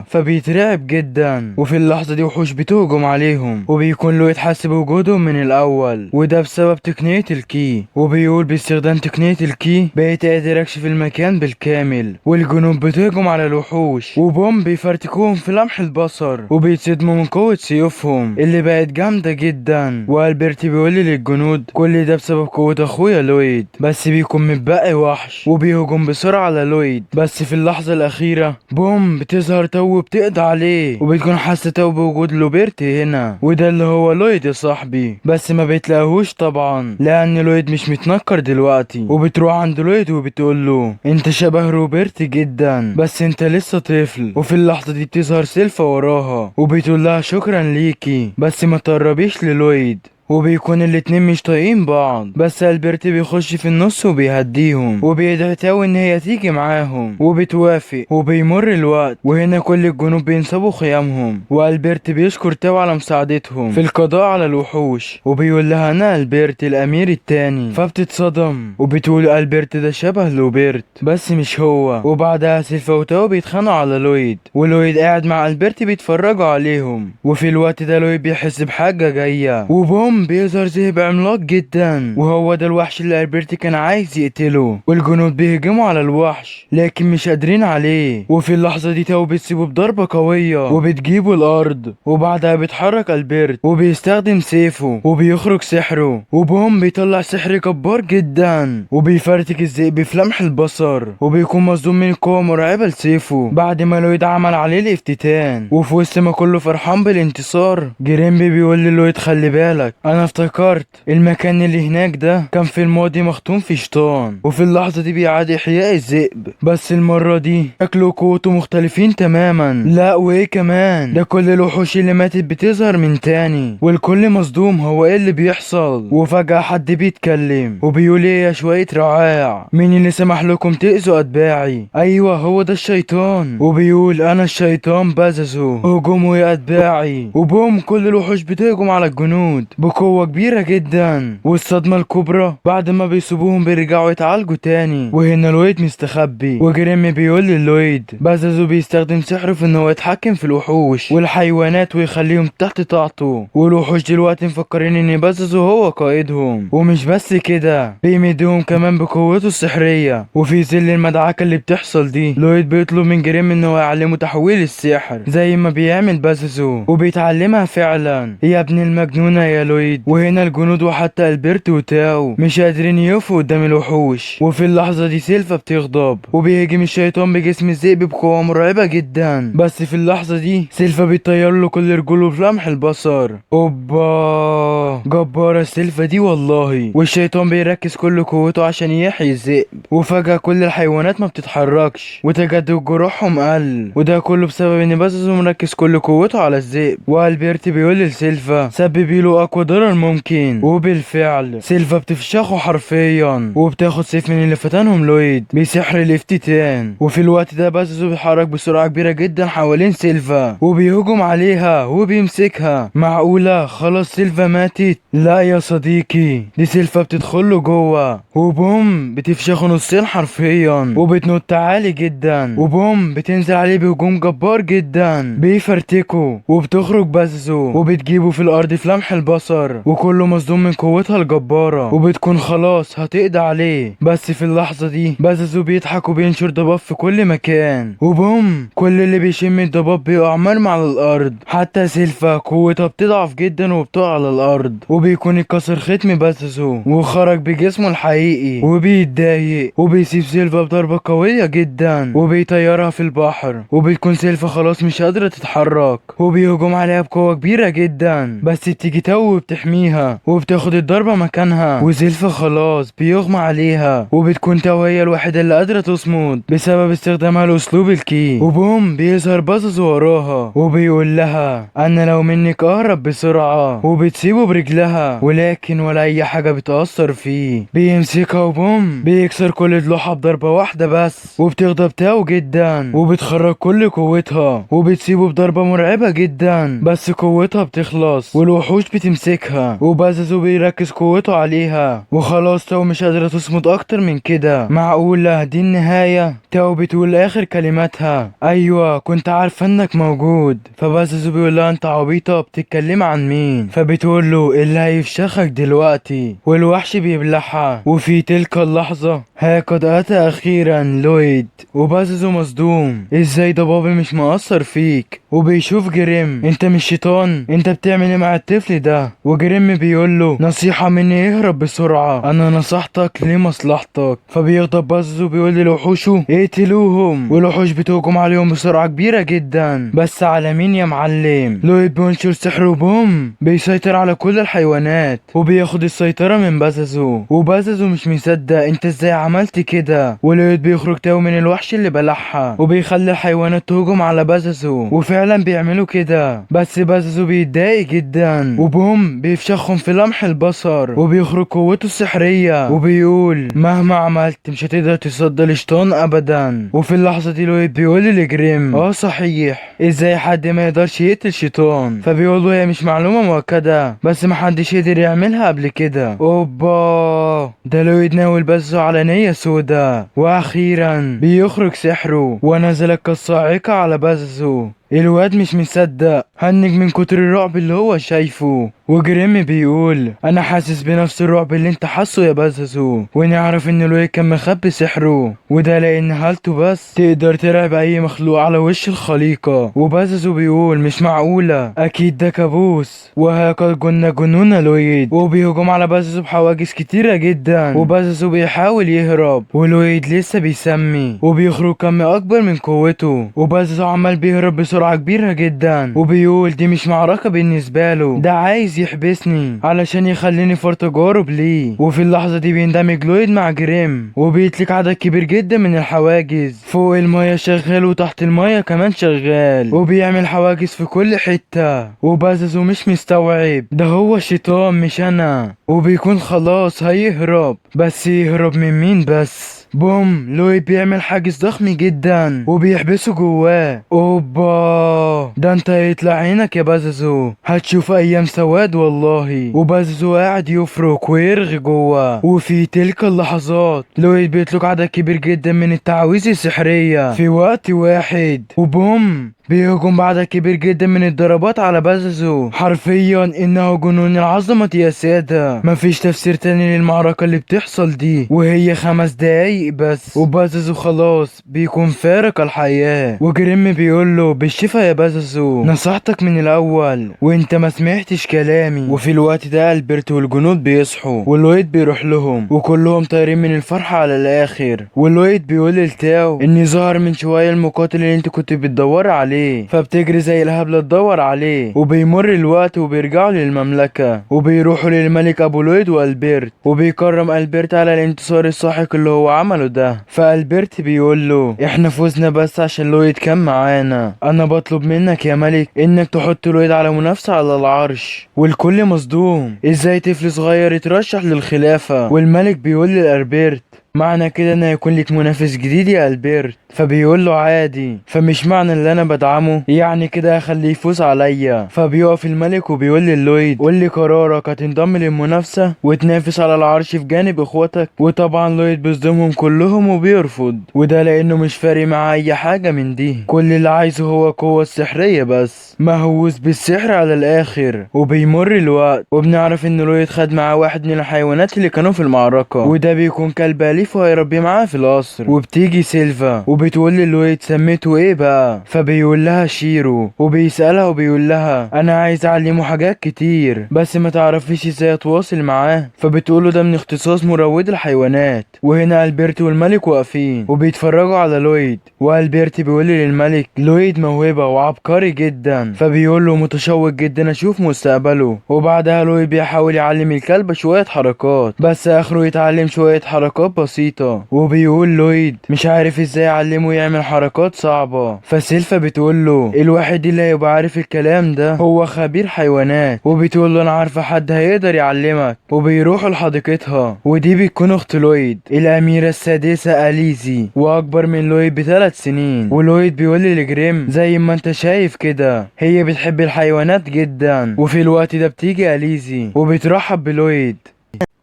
S1: فبيترعب جدا وفي اللحظة دي وحوش بتهجم عليهم وبيكون له يتحس بوجودهم من الأول وده بسبب تقنية الكي. وبيقول باستخدام تقنية الكي بقيت قادر أكشف المكان بالكامل والجنود بتهجم على الوحوش وبوم بيفرتكوهم في لمح البصر وبيتصدموا من قوة سيوفهم اللي بقت جامدة جدا. والبرت بيقول للجنود كل ده بسبب قوة أخويا لويد، بس بيكون متبقي وحش وبيهجم بسرعة على لويد. بس في اللحظة الأخيرة بوم بتظهر تو بتقضي عليه وبتكون حاسة تو بوجود لوبرت هنا وده اللي هو لويد يا صاحبي. بس ما بتلاقوهوش طبعا لان لويد مش متنكر دلوقتي. وبتروح عند لويد وبتقول له انت شبه روبرت جدا بس انت لسه طفل. وفي اللحظة دي بتظهر سيلفا وراها وبتقول لها شكرا ليكي بس ما تقربيش للويد. وبيكون الاتنين مش طايقين بعض بس البرت بيخش في النص وبيهديهم وبيدعي تاو ان هي تيجي معاهم وبتوافق. وبيمر الوقت وهنا كل الجنود بينصبوا خيامهم والبرت بيشكر تاو على مساعدتهم في القضاء على الوحوش وبيقول لها انا البرت الامير التاني. فبتتصدم وبتقول البرت ده شبه لوبرت بس مش هو. وبعدها سيلفا وتاو بيتخانقوا على لويد ولويد قاعد مع البرت بيتفرجوا عليهم. وفي الوقت ده لويد بيحس بحاجة جاية وبوم بيظهر ذئب عملاق جدا وهو ده الوحش اللي البرت كان عايز يقتله. والجنود بيهجموا على الوحش لكن مش قادرين عليه. وفي اللحظة دي تاو بتسيبه بضربة قوية وبتجيبه الارض. وبعدها بيتحرك البرت وبيستخدم سيفه وبيخرج سحره وبوم بيطلع سحر جبار جدا وبيفرتك الذئب في لمح البصر وبيكون مصدوم من قوة مرعبة لسيفه بعد ما لويد عمل عليه الافتتان. وفي وسط ما كله فرحان بالانتصار جريمبي بيقول للويد خلي بالك انا افتكرت المكان اللي هناك ده كان في الماضي مختوم في شيطان. وفي اللحظة دي بيعاد احياء الذئب بس المرة دي شكله وقوته مختلفين تماما. لا وايه كمان ده كل الوحوش اللي ماتت بتظهر من تاني والكل مصدوم هو ايه اللي بيحصل. وفجأة حد بيتكلم وبيقول ايه يا شوية رعاع مين اللي سمح لكم تأذوا اتباعي؟ ايوه هو ده الشيطان. وبيقول انا الشيطان باززو هجوموا يا اتباعي. وبوم كل الوحوش بتهجم على الجنود بقوة كبيرة جدا. والصدمة الكبرى بعد ما بيسيبوهم بيرجعوا يتعالجوا تاني وهنا لويد مستخبي وجريم بيقول للويد بازازو بيستخدم سحره في انه يتحكم في الوحوش والحيوانات ويخليهم تحت طاعته. والوحوش دلوقتي مفكرين ان بازازو هو قائدهم. ومش بس كده بيمدهم كمان بقوته السحرية. وفي ظل المدعكة اللي بتحصل دي لويد بيطلب من جريم انه يعلمه تحويل السحر زي ما بيعمل بازازو وبيتعلمها فعلا. يا ابن المجنونة يا لويد. وهنا الجنود وحتى البرت وتاو مش قادرين يقفوا قدام الوحوش. وفي اللحظة دي سيلفا بتغضب وبيهجم الشيطان بجسم الذئب بقوة مرعبة جدا. بس في اللحظة دي سيلفا بيطير له كل رجوله في لمح البصر. اوبا جبارة سيلفا دي والله. والشيطان بيركز كل قوته عشان يحيي الذئب وفجأة كل الحيوانات ما بتتحركش وتجدد جروحهم قل وده كله بسبب ان بازازو مركز كل قوته على الذئب. والبرت بيقول لسيلفا سببي له اقوى ضرر ممكن. وبالفعل سيلفا بتفشخه حرفيا وبتاخد سيف من اللي فتنهم لويد بسحر الافتتان. وفي الوقت ده بازازو بيتحرك بسرعة كبيرة جدا حوالين سيلفا وبيهجم عليها وبيمسكها. معقولة خلاص سيلفا ماتت؟ لا يا صديقي دي سيلفا بتدخله جوه وبوم بتفشخه نصين حرفيا وبتنط عالي جدا. وبوم بتنزل عليه بهجوم جبار جدا بيفرتكه وبتخرج بازازو وبتجيبه في الارض في لمح البصر بتتكسر وكله مصدوم من قوتها الجبارة وبتكون خلاص هتقضي عليه. بس في اللحظة دي بازازو بيضحك وبينشر ضباب في كل مكان وبوم، كل اللي بيشم الضباب بيقع مرمى على الارض. حتى سيلفا قوتها بتضعف جدا وبتقع على الارض وبيكون اتكسر ختم بازازو وخرج بجسمه الحقيقي وبيتضايق وبيسيب سيلفا بضربة قوية جدا وبيطيرها في البحر وبتكون سيلفا خلاص مش قادرة تتحرك وبيهجم عليها بقوة كبيرة جدا، بس بتيجي تو وبتحميها وبتاخد الضربة مكانها وسيلفا خلاص بيغمى عليها وبتكون تو هي الوحيدة اللي قادرة تصمد بسبب استخدامها لأسلوب الكي. وبوم بيظهر بازازو وراها وبيقول لها أنا لو منك أهرب بسرعة وبتسيبه برجلها، ولكن ولا أي حاجة بتأثر فيه. بيمسكها وبوم بيكسر كل ضلوعها بضربة واحدة بس وبتغضب تاو جدا وبتخرج كل قوتها وبتسيبه بضربة مرعبة جدا، بس قوتها بتخلص والوحوش بتمسكها وبازازو بيركز قوته عليها وخلاص تاو مش قادرة تصمد أكتر من كده. معقولة دي النهاية؟ تاو بتقول آخر كلماتها أيوة كنت عارفة إنك موجود. فبازازو بيقول لها أنت عبيطة بتتكلم عن مين؟ فبتقول له اللي هيفشخك دلوقتي، والوحش بيبلعها. وفي تلك اللحظة ها قد أتى أخيرا لويد وبازازو مصدوم، ازاي ضبابي مش مأثر فيك؟ وبيشوف جريم انت مش شيطان، انت بتعمل ايه مع الطفل ده؟ وجريم بيقول له نصيحة مني اهرب بسرعة، انا نصحتك لمصلحتك. فبيغضب بازازو بيقول لوحوشه اقتلوهم، والوحوش بتهجم عليهم بسرعة كبيرة جدا. بس على مين يا معلم؟ لويد بينشر سحره بوم بيسيطر على كل الحيوانات وبياخد السيطرة من بازازو، وبازازو مش مصدق انت ازاي عملت كده. ولويد بيخرج تاو من الوحش اللي بلعها وبيخلي الحيوانات تهجم على بازازو، وفعلا بيعملوا كده. بس بازازو بيتضايق جدا وبوم بيفشخهم في لمح البصر وبيخرج قوته السحرية وبيقول مهما عملت مش هتقدر تصد الشيطان ابدا. وفي اللحظة دي لويد بيقول لجريم صحيح ازاي حد ما يقدرش يقتل شيطان؟ فبيقول له هي مش معلومة مؤكدة بس محدش يقدر يعملها قبل كده. اوبا ده لويد ناوي بازازو على نية سودا. واخيرا بيخرج سحره ونزلت كالصاعقة على بازازو. الواد مش مصدق، هنج من كتر الرعب اللي هو شايفه. وجريم بيقول انا حاسس بنفس الرعب اللي انت حاسه يا بازازو، ونعرف ان لويد كان مخبي سحره وده لان حالته بس تقدر ترعب اي مخلوق على وش الخليقة. وبازازو بيقول مش معقولة اكيد ده كابوس. وهكذا كنا جنون لويد وبيهجم على بازازو بحواجز كتيرة جدا وبازازو بيحاول يهرب ولويد لسه بيسمي وبيخرج كم اكبر من قوته. وبازازو عمال بيهرب بسرعة كبيرة جدا وبيقول دي مش معركة بالنسبة له، ده عايز يحبسني علشان يخليني في تجارب ليه. وفي اللحظة دي بيندمج لويد مع جريم وبيتلك عدد كبير جدا من الحواجز فوق المايه شغال وتحت المايه كمان شغال وبيعمل حواجز في كل حتة. وبازازو مش مستوعب ده هو شيطان مش انا، وبيكون خلاص هيهرب بس يهرب من مين بس؟ بوم لويد بيعمل حاجز ضخم جدا وبيحبسه جواه. اوبا ده انت هيطلع عينك يا بازازو، هتشوف ايام سواد والله. وبازازو قاعد يفرك ويرغي جوه. وفي تلك اللحظات لويد بيطلق عدد كبير جدا من التعاويذ السحرية في وقت واحد وبوم بيهجم بعدد كبير جدا من الضربات على بازازو. حرفيا انه جنون العظمة يا سادة، مفيش تفسير تاني للمعركة اللي بتحصل دي وهي 5 دقايق بس وبازازو خلاص بيكون فارق الحياة. وجريم بيقول له بالشفا يا بازازو، نصحتك من الاول وانت ما سمعتش كلامي. وفي الوقت ده البرت والجنود بيصحوا واللويد بيروح لهم وكلهم طايرين من الفرحة على الاخر. واللويد بيقول لتاو اني ظهر من شوية المقاتل اللي انت كنت بتدور عليه، فبتجري زي الهبلة تدور عليه. وبيمر الوقت وبيرجعوا للمملكة وبيروحوا للملك ابو لويد والبرت وبيكرم البرت على الانتصار الساحق اللي هو عمله ده. فالبرت بيقول له احنا فوزنا بس عشان لويد كان معانا، انا بطلب منك يا ملك انك تحط لويد على منافسة على العرش. والكل مصدوم ازاي طفل صغير يترشح للخلافة. والملك بيقول للالبرت معنى كده ان هيكون لك منافس جديد يا البرت. فبيقول له عادي، فمش معنى ان انا بدعمه يعني كده هخليه يفوز عليا. فبيقف الملك وبيقول للويد قول لي قرارك، هتنضم للمنافسة وتنافس على العرش في جانب اخواتك؟ وطبعا لويد بيصدمهم كلهم وبيرفض، وده لانه مش فارق معاه اي حاجة من دي، كل اللي عايزه هو قوة سحرية بس، مهووس بالسحر على الاخر. وبيمر الوقت وبنعرف ان لويد خد معاه واحد من الحيوانات اللي كانوا في المعركة، وده بيكون كلب اليف وهيربيه معاه في القصر. وبتيجي سيلفا وبتقول للويد سميته ايه بقى؟ فبيقول لها شيرو، وبيسألها وبيقول لها انا عايز اعلمه حاجات كتير بس ما تعرفيش ازاي اتواصل معاه. فبتقول له ده من اختصاص مروض الحيوانات. وهنا البرت والملك واقفين وبيتفرجوا على لويد، والبرت بيقول للملك لويد موهبة وعبقري جدا. فبيقول له متشوق جدا اشوف مستقبله. وبعدها لويد بيحاول يعلم الكلب شوية حركات بس اخره يتعلم شوية حركات بسيطة. وبيقول لويد مش عارف ازاي يعلمه يعمل حركات صعبة. فسيلفا بتقول له الواحد اللي هيبقى عارف الكلام ده هو خبير حيوانات. وبتقول له انا عارفة حد هيقدر يعلمك. وبيروحوا لحديقتها، ودي بتكون اخت لويد الاميرة السادسة اليزي، واكبر من لويد ب3 سنين. ولويد بيقول لجريم زي ما انت شايف كده هي بتحب الحيوانات جدا. وفي الوقت ده بتيجي اليزي وبترحب بلويد،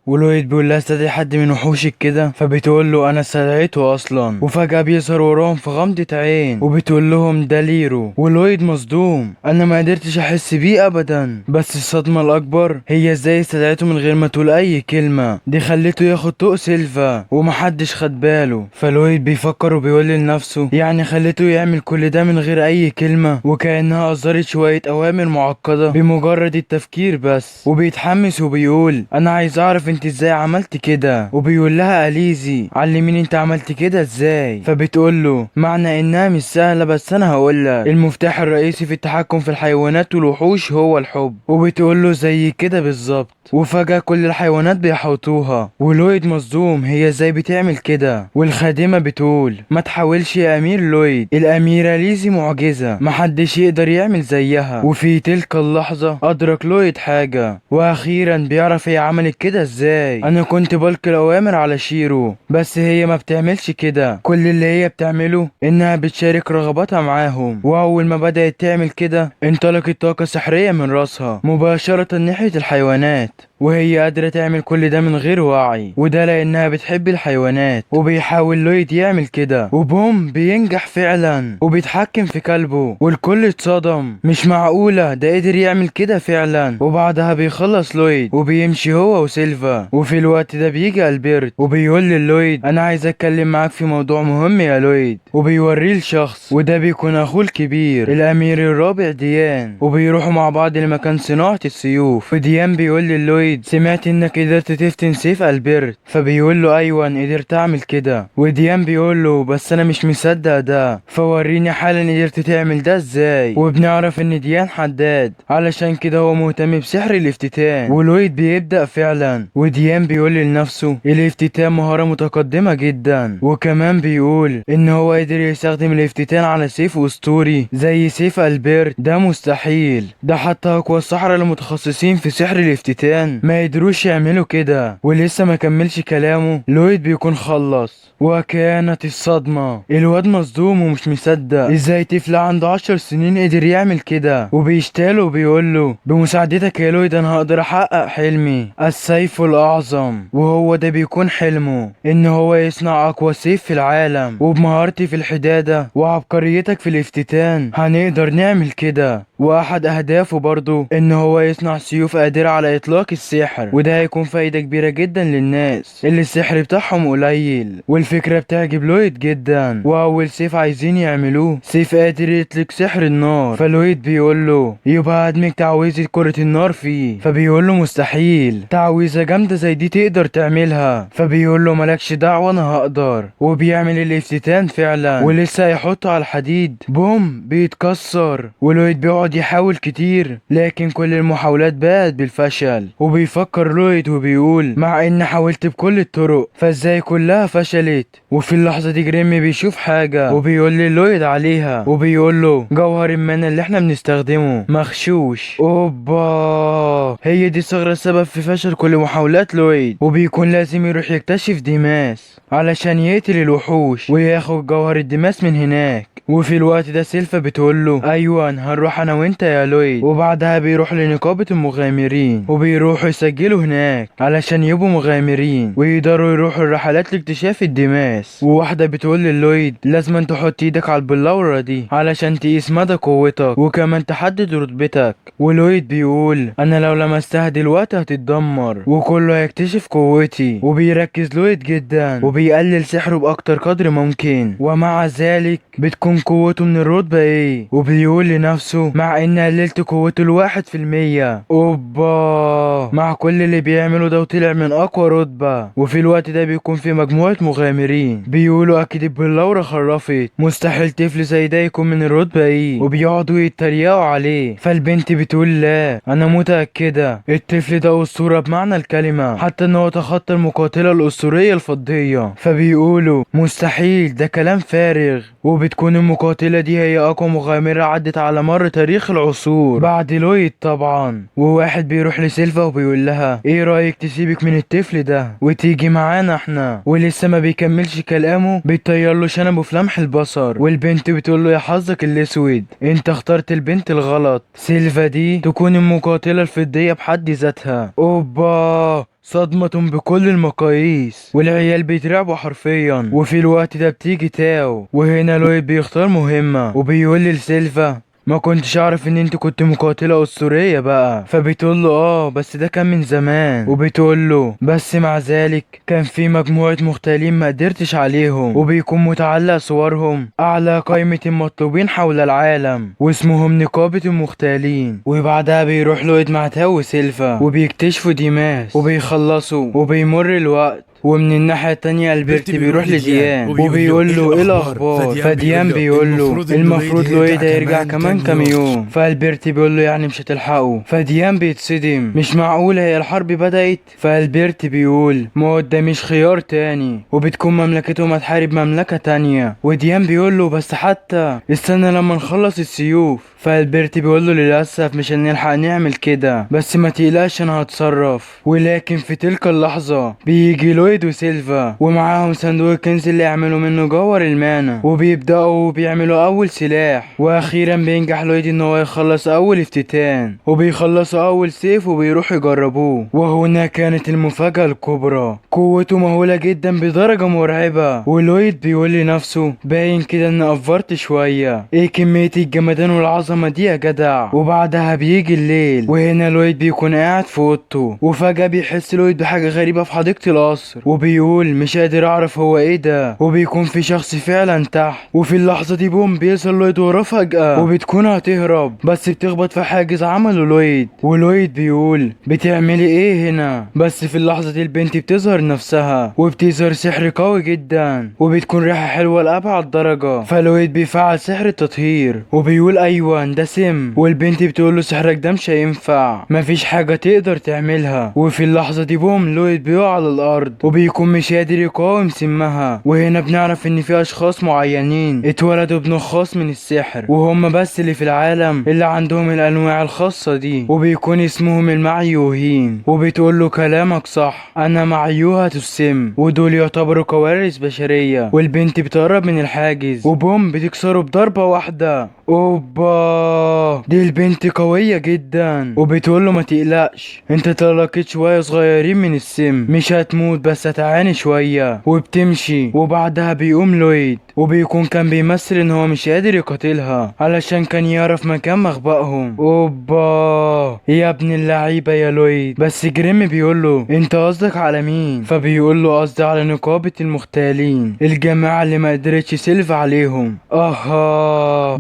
S1: ولويد بيقول لها استدعي حد من وحوشك كده. فبتقول له انا استدعيته اصلا. وفجأة بيظهر وراهم في غمضة عين وبتقول لهم ده ليرو. ولويد مصدوم، انا ما قدرتش احس بيه ابدا، بس الصدمة الاكبر هي ازاي استدعيته من غير ما تقول اي كلمة. دي خليته ياخد طوق سيلفا ومحدش خد باله. فلويد بيفكر وبيقول لنفسه يعني خليته يعمل كل ده من غير اي كلمة، وكأنها اصدرت شوية اوامر معقدة بمجرد التفكير بس. وبيتحمس وبيقول انا عايز اعرف انت ازاي عملت كده. وبيقول لها اليزي علميني انت عملت كده ازاي. فبتقول له معنى انها مش سهله بس انا هقولك المفتاح الرئيسي في التحكم في الحيوانات والوحوش هو الحب. وبتقول له زي كده بالظبط. وفجأة كل الحيوانات بيحوطوها ولويد مصدوم هي ازاي بتعمل كده. والخادمة بتقول ما تحاولش يا امير لويد، الاميرة ليزي معجزة محدش يقدر يعمل زيها. وفي تلك اللحظة ادرك لويد حاجة، واخيرا بيعرف هي عملت كده ازاي. انا كنت بلقي الاوامر على شيرو بس هي ما بتعملش كده، كل اللي هي بتعمله انها بتشارك رغباتها معاهم. واول ما بدأت تعمل كده انطلقت طاقة سحرية من راسها مباشرة ناحية الحيوانات، وهي قادرة تعمل كل ده من غير وعي، وده لانها بتحب الحيوانات. وبيحاول لويد يعمل كده وبوم بينجح فعلا وبيتحكم في كلبه، والكل اتصدم مش معقولة ده قدر يعمل كده فعلا. وبعدها بيخلص لويد وبيمشي هو وسيلفا. وفي الوقت ده بيجي البرت وبيقول للويد انا عايز اتكلم معاك في موضوع مهم يا لويد. وبيوريه الشخص وده بيكون اخوه الكبير الامير الرابع ديان، وبيروحوا مع بعض لمكان صناعة السيوف. وديان بيقول للويد سمعت انك قدرت تفتن سيف البرت. فبيقول له ايوه قدرت اعمل كده. وديان بيقول له بس انا مش مصدق ده، فوريني حالا قدرت تعمل ده ازاي. وبنعرف ان ديان حداد علشان كده هو مهتم بسحر الافتتان. ولويد بيبدأ فعلا، وديان بيقول لنفسه الافتتان مهارة متقدمة جدا، وكمان بيقول ان هو قدر يستخدم الافتتان على سيف اسطوري زي سيف البرت. ده مستحيل، ده حتى اقوى السحرة المتخصصين في سحر الافتتان ما يقدروش يعملوا كده. ولسه ما كملش كلامه لويد بيكون خلص، وكانت الصدمة الواد مصدوم ومش مصدق ازاي طفل عنده 10 سنين قدر يعمل كده. وبيشتاله وبيقول له بمساعدتك يا لويد انا هقدر احقق حلمي السيف الاعظم. وهو ده بيكون حلمه ان هو يصنع اقوى سيف في العالم. وبمهارتي في الحدادة وعبقريتك في الافتتان هنقدر نعمل كده. واحد اهدافه برضو ان هو يصنع سيوف قادرة على اطلاق السحر، وده هيكون فايدة كبيرة جدا للناس اللي السحر بتاعهم قليل. والفكرة بتعجب لويد جدا، واول سيف عايزين يعملوه سيف قادر يطلق سحر النار. فلويد بيقول له يبقى ادمج تعويذة كرة النار فيه. فبيقول له مستحيل، تعويذة جامدة زي دي تقدر تعملها. فبيقول له مالكش دعوة انا هقدر. وبيعمل الافتتان فعلا، ولسه هيحطه على الحديد بوم بيتكسر. ولويد بيقعد وبيقعد يحاول كتير، لكن كل المحاولات باءت بالفشل. وبيفكر لويد وبيقول مع ان حاولت بكل الطرق فازاي كلها فشلت. وفي اللحظة دي جريم بيشوف حاجة وبيقول للويد عليها، وبيقول له جوهر المانا اللي احنا بنستخدمه مغشوش. اوبا، هي دي ثغرة السبب في فشل كل محاولات لويد، وبيكون لازم يروح يكتشف ديماس علشان يقتل الوحوش وياخد جوهر الدماس من هناك. وفي الوقت ده سيلفا بتقول له ايوه هنروح انا وانت يا لويد. وبعدها بيروح لنقابة المغامرين وبيروحوا يسجلوا هناك علشان يبقوا مغامرين ويقدروا يروحوا الرحلات لاكتشاف الدماس. وواحدة بتقول للويد لازم تحط ايدك على البلورة دي علشان تقيس مدى قوتك وكمان تحدد رتبتك. ولويد بيقول انا لو لمستها دلوقتي هتتدمر وكله هيكتشف قوتي. وبيركز لويد جدا وبيقلل سحره باكتر قدر ممكن، ومع ذلك بتكون قوته من الرتبة ايه. وبيقول لنفسه مع اني قللت قوته ل1%. اوبا، مع كل اللي بيعمله ده وطلع من اقوى رتبة. وفي الوقت ده بيكون في مجموعة مغامرين بيقولوا اكيد البلورة خرفت، مستحيل طفل زي ده يكون من الرتبة ايه، وبيقعدوا يتريقوا عليه. فالبنت بتقول لا انا متأكدة الطفل ده اسطورة بمعنى الكلمة، حتى ان هو تخطى المقاتلة الاسطورية الفضية. فبيقولوا مستحيل، ده كلام فارغ. وبتكون المقاتلة دي هي اقوى مغامرة عدت على مر تاريخ العصور بعد لويد طبعا. وواحد بيروح لسيلفا وبيقول لها ايه رأيك تسيبك من الطفل ده وتيجي معانا احنا. ولسه ما بيكملش كلامه بيطير له شنبه في لمح البصر. والبنت بتقول له يا حظك الاسود، انت اخترت البنت الغلط. سيلفا دي تكون المقاتلة الفضية بحد ذاتها. اوبا، صدمة بكل المقاييس، والعيال بيترعبوا حرفيا. وفي الوقت ده بتيجي تاو، وهنا لويد بيختار مهمة وبيقول لسيلفا ما كنتش اعرف ان انت كنت مقاتلة اسطورية بقى. فبتقول له بس ده كان من زمان. وبتقول له بس مع ذلك كان في مجموعة مغتالين ما قدرتش عليهم، وبيكون متعلق صورهم اعلى قائمة المطلوبين حول العالم واسمهم نقابة المغتالين. وبعدها بيروح لويد مع تاو وسيلفا وبيكتشفوا ديماس وبيخلصوا وبيمر الوقت. ومن الناحية التانية البرتي بيروح لديان وبيقول له ايه الاخبار. فديان بيقول له المفروض لويد هيرجع كمان كام يوم. فالبرتي بيقول له يعني مش هتلحقه. فديان بيتصدم، مش معقول هي الحرب بدأت. فالبرتي بيقول ما قداميش خيار تاني، وبتكون مملكتهم هتحارب مملكة تانية. وديان بيقول له بس حتى استنى لما نخلص السيوف. فالبرتي بيقول له للأسف مش هنلحق نعمل كده، بس ما تقلقش انا هتصرف. ولكن في تلك اللحظة بيجي لويد وسيلفا ومعاهم صندوق الكنز اللي يعملوا منه جوهر المانا، وبيبدأوا بيعملوا أول سلاح. وأخيرا بينجح لويد إن هو يخلص أول افتتان، وبيخلصوا أول سيف وبيروحوا يجربوه. وهنا كانت المفاجأة الكبرى، قوته مهولة جدا بدرجة مرعبة. ولويد بيقول لنفسه باين كده إن أفرت شوية، إيه كمية الجمدان والعظمة دي يا جدع. وبعدها بيجي الليل، وهنا لويد بيكون قاعد في اوضته، وفجأة بيحس لويد بحاجة غريبة في حديقة القصر، وبيقول مش قادر اعرف هو ايه ده. وبيكون في شخص فعلا تحت. وفي اللحظة دي بوم بيظهر لويد وراه فجأة، وبتكون هتهرب بس بتخبط في حاجز عمله لويد. ولويد بيقول بتعملي ايه هنا. بس في اللحظة دي البنت بتظهر نفسها وبتظهر سحر قوي جدا، وبتكون ريحة حلوة لأبعد درجة. فلويد بيفعل سحر التطهير وبيقول ايوه ده سم. والبنت بتقول له سحرك ده مش هينفع، مفيش حاجة تقدر تعملها. وفي اللحظة دي بوم لويد بيقع على الارض وبيكون مش قادر يقاوم سمها. وهنا بنعرف ان في اشخاص معينين اتولدوا بنخاص من السحر، وهم بس اللي في العالم اللي عندهم الانواع الخاصة دي، وبيكون اسمهم المعيوهين. وبتقول له كلامك صح، انا معيوهة السم، ودول يعتبروا كوارث بشرية. والبنت بتقرب من الحاجز وبوم بتكسره بضربة واحدة. اوبا، دي البنت قوية جدا. وبتقول له ما تقلقش، انت تلقيت شوية صغيرين من السم، مش هتموت بس هتعاني شوية. وبتمشي. وبعدها بيقوم لويد وبيكون كان بيمثل ان هو مش قادر يقاتلها علشان كان يعرف مكان مخبأهم. اوبا يا ابن اللعيبة يا لويد. بس جريم بيقول له انت قصدك على مين. فبيقول له قصدي على نقابة المغتالين، الجماعة اللي ما قدرتش سيلفا عليهم.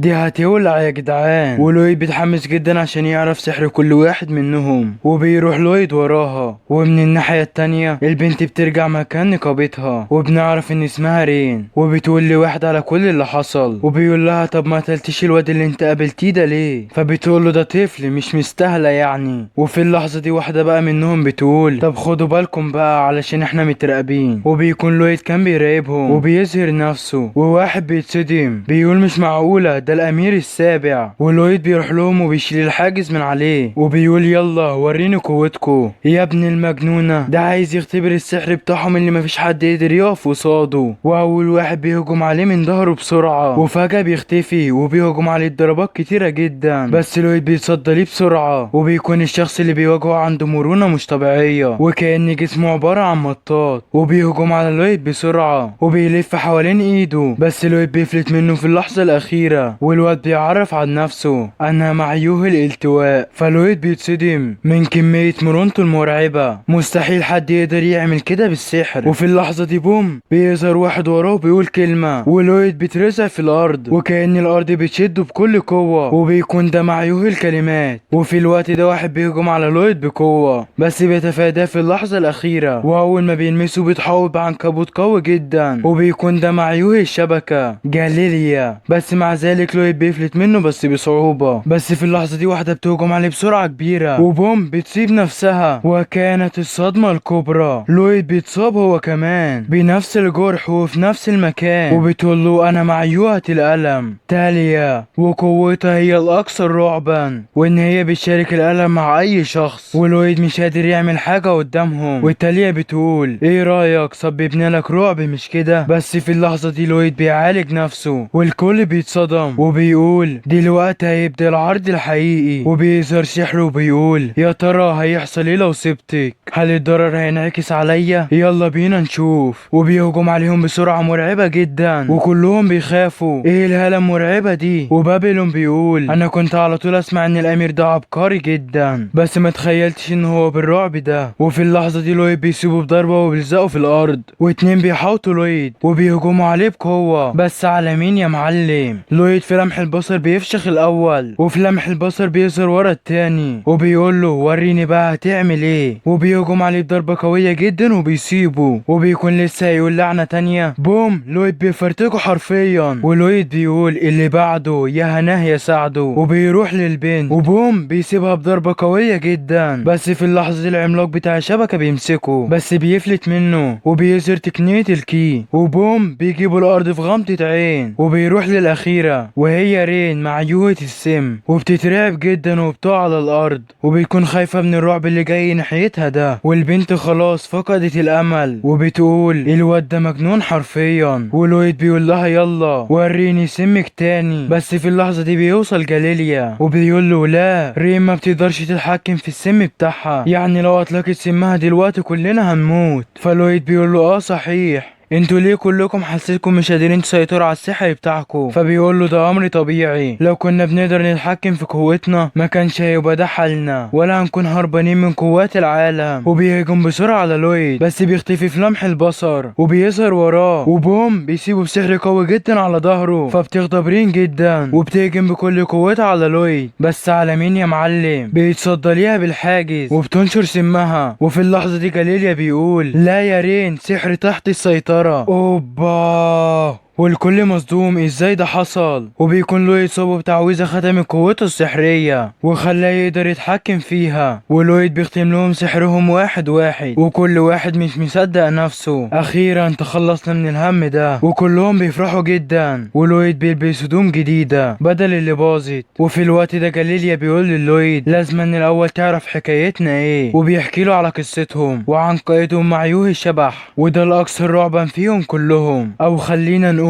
S1: دي هتولع يا جدعان. ولويد بيتحمس جدا عشان يعرف سحر كل واحد منهم، وبيروح لويد وراها. ومن الناحية التانية البنت بترجع مكان نقابتها، وبنعرف ان اسمها رين، وبتقول لواحد على كل اللي حصل، وبيقول لها طب ما قتلتيش الواد اللي انت قابلتيه ده ليه؟ فبتقول له ده طفل مش مستاهله يعني. وفي اللحظة دي واحدة بقى منهم بتقول طب خدوا بالكم بقى علشان احنا متراقبين. وبيكون لويد كان بيراقبهم وبيظهر نفسه، وواحد بيتصدم بيقول مش معقولة ده الامير السابع. ولويد بيروح لهم وبيشيل الحاجز من عليه، وبيقول يلا وريني قوتكم يا ابن المجنونة، ده عايز يختبر السحر بتاعهم اللي مفيش حد يقدر يقف قصاده. واول واحد بيهجم عليه من ظهره بسرعة، وفجأة بيختفي وبيهجم عليه ضربات كتيرة جدا، بس لويد بيتصدى ليه بسرعة. وبيكون الشخص اللي بيواجهه عنده مرونة مش طبيعية، وكأن جسمه عبارة عن مطاط، وبيهجم على لويد بسرعة وبيلف حوالين ايده، بس لويد بيفلت منه في اللحظة الأخيرة. والواد بيعرف عن نفسه أنا معيوه الالتواء. فلويد بيتصدم من كمية مرونته المرعبة، مستحيل حد يقدر يعمل كده بالسحر. وفي اللحظة دي بوم بيظهر واحد وراه وبيقول كلمة، ولويد بيترزع في الأرض، وكأن الأرض بتشده بكل قوة، وبيكون ده معيوه الكلمات. وفي الوقت ده واحد بيهجم على لويد بقوة، بس بيتفاداه في اللحظة الأخيرة، وأول ما بيلمسه بيتحول بعنكبوت قوي جدا، وبيكون ده معيوه الشبكة جاليليا. بس مع ذلك لويد بيفلت منه بس بصعوبة. بس في اللحظة دي واحدة بتهجم عليه بسرعة كبيرة، وبوم بتصيب نفسها، وكانت الصدمة الكبرى. لويد بيتصاب هو كمان بنفس الجرح وفي نفس المكان، وبتقول له أنا معيوهة الألم تاليا، وقوتها هي الأكثر رعبا، وإن هي بتشارك الألم مع أي شخص. ولويد مش قادر يعمل حاجة قدامهم، وتاليا بتقول إيه رأيك سببنا لك رعب مش كده؟ بس في اللحظة دي لويد بيعالج نفسه، والكل بيتصدم، وبيقول دلوقتي هيبدأ العرض الحقيقي. وبيظهر سحره وبيقول يا ترى هيحصل ايه لو سبتك؟ هل الضرر هينعكس عليا؟ يلا بينا نشوف. وبيهجم عليهم بسرعة مرعبة جدا، وكلهم بيخافوا ايه الهالة المرعبة دي. وبابلون بيقول انا كنت على طول اسمع ان الامير ده عبقري جدا، بس ما تخيلتش ان هو بالرعب ده. وفي اللحظة دي لويد بيسيبه بضربة وبيلزقه في الارض، واتنين بيحاوطوا لويد وبيهجموا عليه بقوة. بس على مين يا معلم؟ لويد في لمح البصر بيفشخ الاول، وفي لمح البصر بيظهر ورا التاني، وبيقول له وريني بقى هتعمل ايه. وبيهجم عليه بضربة قوية جدا وبيسيبه، وبيكون لسه هيقول لعنة تانية بوم لويد بيفرتكه حرفيا. ولويد بيقول اللي بعده يا هناه يا سعده، وبيروح للبنت وبوم بيسيبها بضربة قوية جدا. بس في اللحظة دي العملاق بتاع الشبكة بيمسكه، بس بيفلت منه وبيظهر تقنية الكي، وبوم بيجيبوا الارض في غمضة عين. وبيروح للأخيرة وهي رين معيوهة السم، وبتترعب جدا وبتقع على الارض، وبيكون خايفة من الرعب اللي جاي ناحيتها ده. والبنت خلاص فقدت الامل، وبتقول الواد ده مجنون حرفيا. ولويد بيقول لها يلا وريني سمك تاني. بس في اللحظة دي بيوصل جاليليا وبيقول له لا رين ما بتقدرش تتحكم في السم بتاعها، يعني لو اطلقت سمها دلوقتي كلنا هنموت. فلويد بيقول له صحيح، انتوا ليه كلكم حسيتكم مش قادرين تسيطروا على السحر بتاعكم؟ فبيقول له ده امر طبيعي، لو كنا بنقدر نتحكم في قوتنا ما كانش هيبقى ده حالنا، ولا هنكون هربانين من قوات العالم. وبيهجم بسرعه على لويد، بس بيختفي في لمح البصر وبيظهر وراه، وبوم بيسيبه بسحر قوي جدا على ظهره. فبتغضب رين جدا وبتهجم بكل قوتها على لويد، بس على مين يا معلم؟ بيتصدى ليها بالحاجز وبتنشر سمها. وفي اللحظه دي جاليليا بيقول لا يا رين سحر تحت السيطره. اوبا، والكل مصدوم ازاي ده حصل. وبيكون لويد صوبه بتعويذة ختمت قوته السحرية وخلاه يقدر يتحكم فيها. ولويد بيختم لهم سحرهم واحد واحد، وكل واحد مش مصدق نفسه. اخيرا تخلصنا من الهم ده، وكلهم بيفرحوا جدا. ولويد بيلبس هدوم جديدة بدل اللي باظت. وفي الوقت ده جاليليا بيقول للويد لازم ان الاول تعرف حكايتنا ايه، وبيحكي له على قصتهم وعن قائدهم معيوه الشبح، وده الاكثر رعبا فيهم كلهم، او خلينا نقول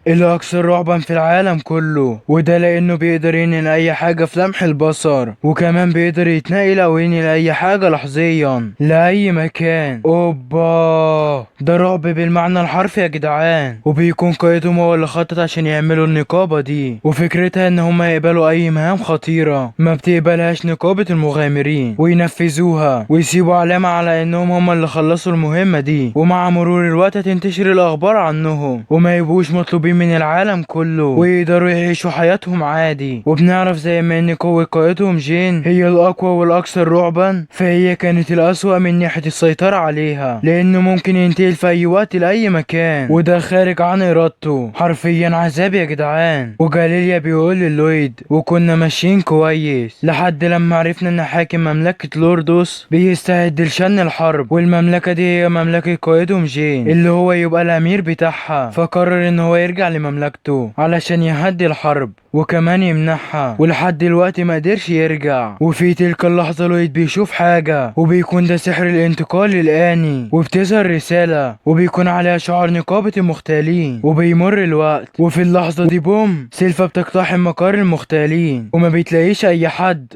S1: الاكثر رعبا في العالم كله. وده لانه بيقدر ينقل اي حاجة في لمح البصر، وكمان بيقدر يتنقل او ينقل اي حاجة لحظيا لاي مكان. اوبا، ده رعب بالمعنى الحرفي يا جدعان. وبيكون قائدهم هو اللي خطط عشان يعملوا النقابة دي، وفكرتها ان هم يقبلوا اي مهام خطيرة ما بتقبلهاش نقابة المغامرين وينفذوها، ويسيبوا علامة على انهم هم اللي خلصوا المهمة دي. ومع مرور الوقت تنتشر الاخبار عنهم وما يبقوش مبقوش مطلوبين من العالم كله ويقدروا يعيشوا حياتهم عادي. وبنعرف زي ما ان قوة قائدهم جين هي الاقوى والاكثر رعبا، فهي كانت الاسوأ من ناحية السيطرة عليها، لانه ممكن ينتقل في اي وقت لاي مكان وده خارج عن ارادته، حرفيا عذاب يا جدعان. وجاليليا بيقول للويد وكنا ماشيين كويس لحد لما عرفنا ان حاكم مملكة لوردوس بيستعد لشن الحرب، والمملكة دي هي مملكة قائدهم جين اللي هو يبقى الامير بتاعها. فقرر ان هو يرجع لمملكته علشان يهدي الحرب وكمان يمنعها، ولحد دلوقتي ما قدرش يرجع. وفي تلك اللحظة لويد بيشوف حاجة وبيكون ده سحر الانتقال الآني، وبتظهر رسالة وبيكون عليها شعار نقابة المغتالين. وبيمر الوقت وفي اللحظة دي بوم سيلفا بتقتحم مقر المغتالين وما بتلاقيش اي حد.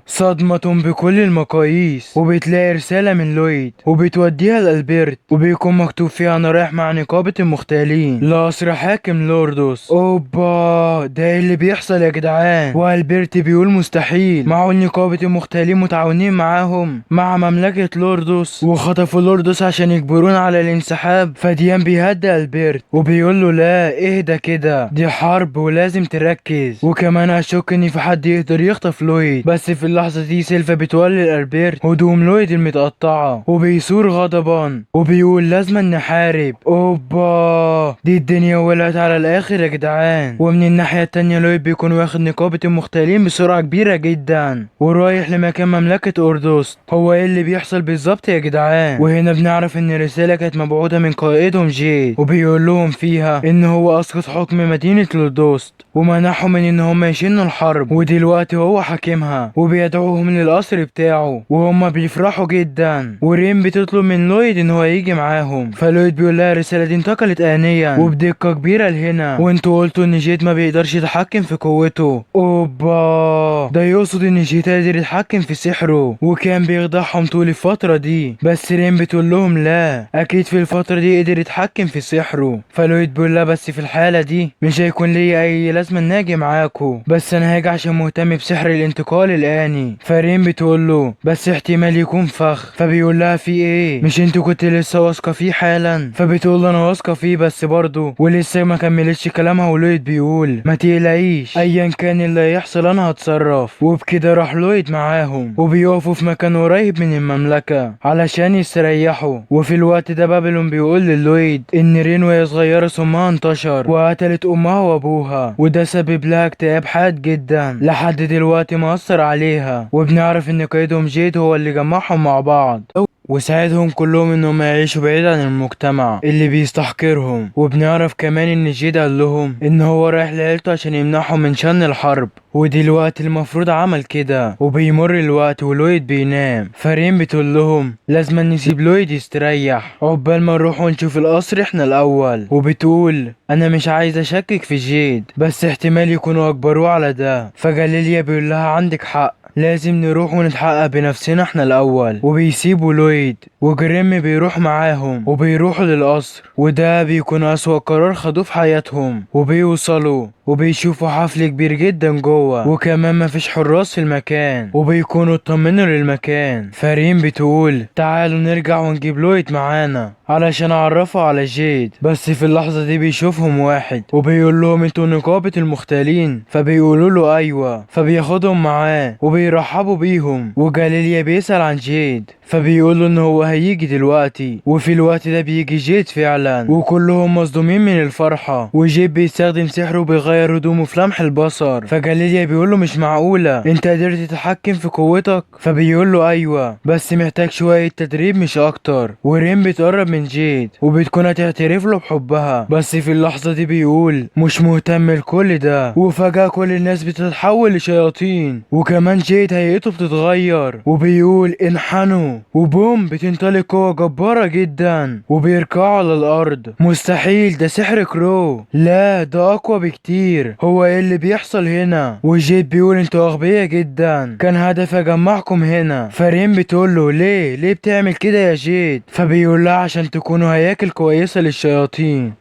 S1: صدمة بكل المقاييس. وبتلاقي رسالة من لويد وبتوديها لألبرت وبيكون مكتوب فيها انا رايح مع نقابة المغتالين لقصر حاكم لوردوس. اوبا ده ايه اللي بيحصل يا جدعان؟ والبرت بيقول مستحيل، معقول نقابة المغتالين متعاونين معاهم مع مملكة لوردوس وخطفوا لوردوس عشان يجبرونا على الانسحاب. فديان بيهدى البرت وبيقول له لا اهدى كده، دي حرب ولازم تركز. وكمان اشك ان في حد يقدر يخطف لويد. بس في اللحظة دي سيلفا بتولي الالبرت هدوم لويد المتقطعة وبيثور غضبا وبيقول لازم نحارب. اوبا دي الدنيا ولعت على الاخر يا جدعان. ومن الناحية التانية لويد بيكون واخد نقابة المغتالين بسرعة كبيرة جدا ورايح لمكان مملكة اوردوست. هو ايه اللي بيحصل بالظبط يا جدعان؟ وهنا بنعرف ان الرسالة كانت مبعوثة من قائدهم جيد وبيقول لهم فيها ان هو اسقط حكم مدينة لوردوست ومنعهم من ان هم يشنوا الحرب، ودلوقتي هو حاكمها وبيدعوهم للقصر بتاعه وهم بيفرحوا جدا. وريم بتطلب من لويد ان هو يجي معاهم، فلويد بيقول لها الرسالة دي انتقلت آنيا وبدقة كبيرة لهنا، وانتوا قلتوا ان جيت ما بيقدرش يتحكم في قوته. اوبا ده يقصد ان جيت قادر يتحكم في سحره وكان بيخدعهم طول الفترة دي. بس ريم بتقول لهم لا اكيد في الفترة دي قدر يتحكم في سحره. فلويد بيقول لها بس في الحالة دي مش هيكون لي اي لازمة ان اجي معاكم، بس انا هاجي عشان مهتم بسحر الانتقال الآني. فريم بتقول له بس احتمال يكون فخ. فبيقول لها في ايه؟ مش انتوا كنت لسه واثقة فيه حالا؟ فبتقول له انا واثقة فيه بس برضه، ولسه ما كملتش كلامها ولويد بيقول ما تقلقيش ايا كان اللي هيحصل انا هتصرف. وبكده راح لويد معاهم وبيقفوا في مكان قريب من المملكة علشان يستريحوا. وفي الوقت ده بابلون بيقول للويد ان رين وهي صغيرة سمها انتشر وقتلت امها وابوها وده سبب لها اكتئاب حاد جدا لحد دلوقتي مأثر عليها. وبنعرف ان قائدهم جيد هو اللي جمعهم مع بعض وساعدهم كلهم انهم يعيشوا بعيد عن المجتمع اللي بيستحقرهم. وبنعرف كمان ان جيد قال لهم ان هو رايح لعيلته عشان يمنعهم من شن الحرب، ودلوقتي المفروض عمل كده. وبيمر الوقت ولويد بينام، فريم بتقول لهم لازم نسيب لويد يستريح عقبال ما نروح ونشوف القصر احنا الاول. وبتقول انا مش عايز اشكك في جيد بس احتمال يكونوا اجبروه على ده. فجاليليا بيقول لها عندك حق لازم نروح ونتحقق بنفسنا احنا الاول. وبيسيبوا لويد وجريم بيروح معاهم وبيروحوا للقصر وده بيكون اسوأ قرار خدوه في حياتهم. وبيوصلوا وبيشوفوا حفل كبير جدا جوه وكمان مفيش حراس في المكان وبيكونوا اطمنوا للمكان. فريم بتقول تعالوا نرجع ونجيب لويد معانا علشان اعرفه على جيد. بس في اللحظة دي بيشوفهم واحد وبيقول لهم انتوا نقابة المغتالين؟ فبيقولوا له ايوه. فبياخدهم معاه وبيرحبوا بيهم وجاليليا بيسأل عن جيد فبيقول له ان هو هيجي دلوقتي. وفي الوقت ده بيجي جيد فعلا وكلهم مصدومين من الفرحة وجيد بيستخدم سحره وبيغير هدومه في لمح البصر. فجاليليا بيقول له مش معقولة انت قدرت تتحكم في قوتك؟ فبيقول له ايوه بس محتاج شوية تدريب مش اكتر. وريم بتقرب من جيد وبتكون هتعترف له بحبها بس في اللحظة دي بيقول مش مهتم لكل ده. وفجأة كل الناس بتتحول لشياطين وكمان جيد هيئته بتتغير وبيقول انحنوا وبوم بتنطلق قوة جبارة جدا وبيركعوا على الارض. مستحيل ده سحر كرو، لا ده اقوى بكتير. هو ايه اللي بيحصل هنا؟ وجيد بيقول انتوا اغبياء جدا كان هدفي اجمعكم هنا. فريم بتقول له ليه بتعمل كده يا جيد؟ فبيقول لها عشان تكونوا هياكل كويسة للشياطين.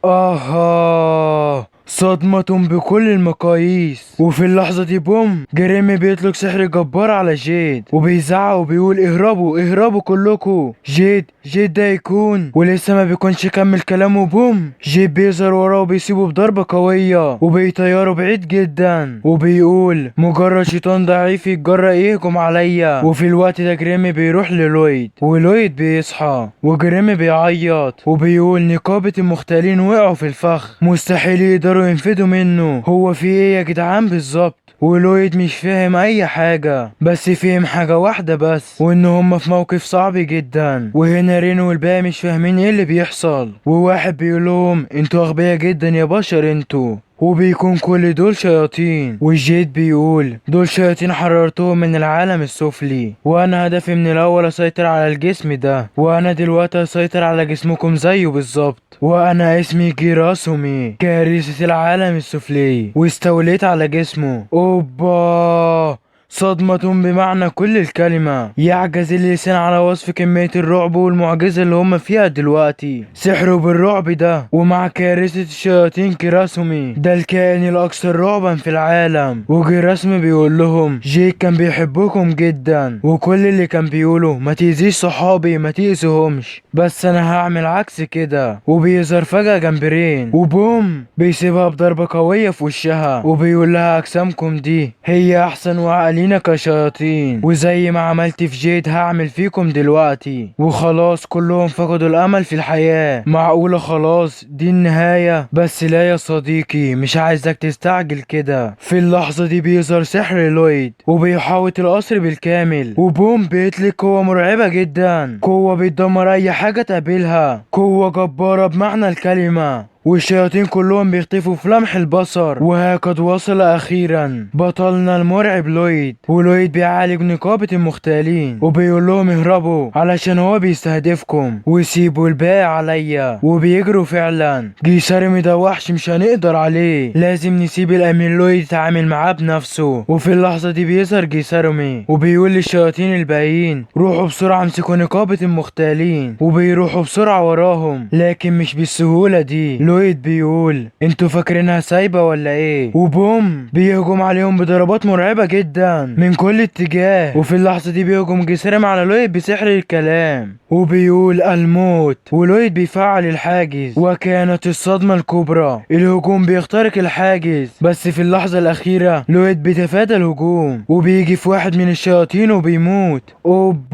S1: صدمة بكل المقاييس. وفي اللحظة دي بوم جريمي بيطلق سحر جبار على جيد وبيزعق وبيقول اهربوا اهربوا كلكم. جيد ده يكون ولسه ما بيكونش كمل كلامه بوم جيد بيظهر وراه وبيسيبه بضربة قوية وبيطيره بعيد جدا وبيقول مجرد شيطان ضعيف يتجرأ يهجم عليا. وفي الوقت ده جريمي بيروح للويد ولويد بيصحى وجريمي بيعيط وبيقول نقابة المختالين وقعوا في الفخ مستحيل يقدروا ينفذوا منه. هو في ايه يا جدعان بالظبط؟ ولويد مش فاهم اي حاجة بس فهم حاجة واحدة بس وان هما في موقف صعب جدا. وهنا رينو والباقي مش فاهمين ايه اللي بيحصل وواحد بيقولهم انتوا اغبياء جدا يا بشر انتوا وبيكون كل دول شياطين. وجيد بيقول دول شياطين حررتهم من العالم السفلي وانا هدفي من الاول اسيطر على الجسم ده وانا دلوقتي هسيطر على جسمكم زيه بالظبط. وانا اسمي جيراسومي كارثة العالم السفلي واستوليت على جسمه. اوبا صدمة بمعنى كل الكلمة. يعجز اللسان على وصف كمية الرعب والمعجزة اللي هم فيها دلوقتي. سحره بالرعب ده ومع كارثة الشياطين كيراسومي ده الكائن الأكثر رعبا في العالم. وجيراسومي بيقول لهم جيك كان بيحبكم جدا وكل اللي كان بيقوله ما تأذيش صحابي ما تأذيهمش بس أنا هعمل عكس كده. وبيظهر فجأة جنب رين وبوم بيسيبها بضربة قوية في وشها وبيقول لها أجسامكم دي هي أحسن وأقل لينا كشياطين وزي ما عملت في جيد هعمل فيكم دلوقتي. وخلاص كلهم فقدوا الامل في الحياة. معقولة خلاص دي النهاية؟ بس لا يا صديقي مش عايزك تستعجل كده. في اللحظة دي بيظهر سحر لويد وبيحاوط القصر بالكامل وبوم بيطلق قوة مرعبة جدا قوة بتدمر اي حاجة تقابلها قوة جبارة بمعنى الكلمة والشياطين كلهم بيختفوا في لمح البصر. وهكذا وصل اخيرا بطلنا المرعب لويد ولويد بيعالج نقابة المختالين وبيقول لهم اهربوا علشان هو بيستهدفكم وسيبوا الباقي عليا. وبيجروا فعلا. جيسارمي ده وحش مش هنقدر عليه لازم نسيب الامير لويد يتعامل معاه بنفسه. وفي اللحظة دي بيظهر جيسارمي وبيقول للشياطين الباقيين روحوا بسرعة امسكوا نقابة المختالين وبيروحوا بسرعة وراهم لكن مش بالسهولة دي. لويد بيقول انتوا فاكرينها سايبة ولا ايه؟ وبوم بيهجم عليهم بضربات مرعبة جدا من كل اتجاه. وفي اللحظة دي بيهجم جيسارمي على لويد بسحر الكلام وبيقول الموت ولويد بيفعل الحاجز وكانت الصدمة الكبرى. الهجوم بيخترق الحاجز بس في اللحظة الأخيرة لويد بيتفادى الهجوم وبيجي في واحد من الشياطين وبيموت.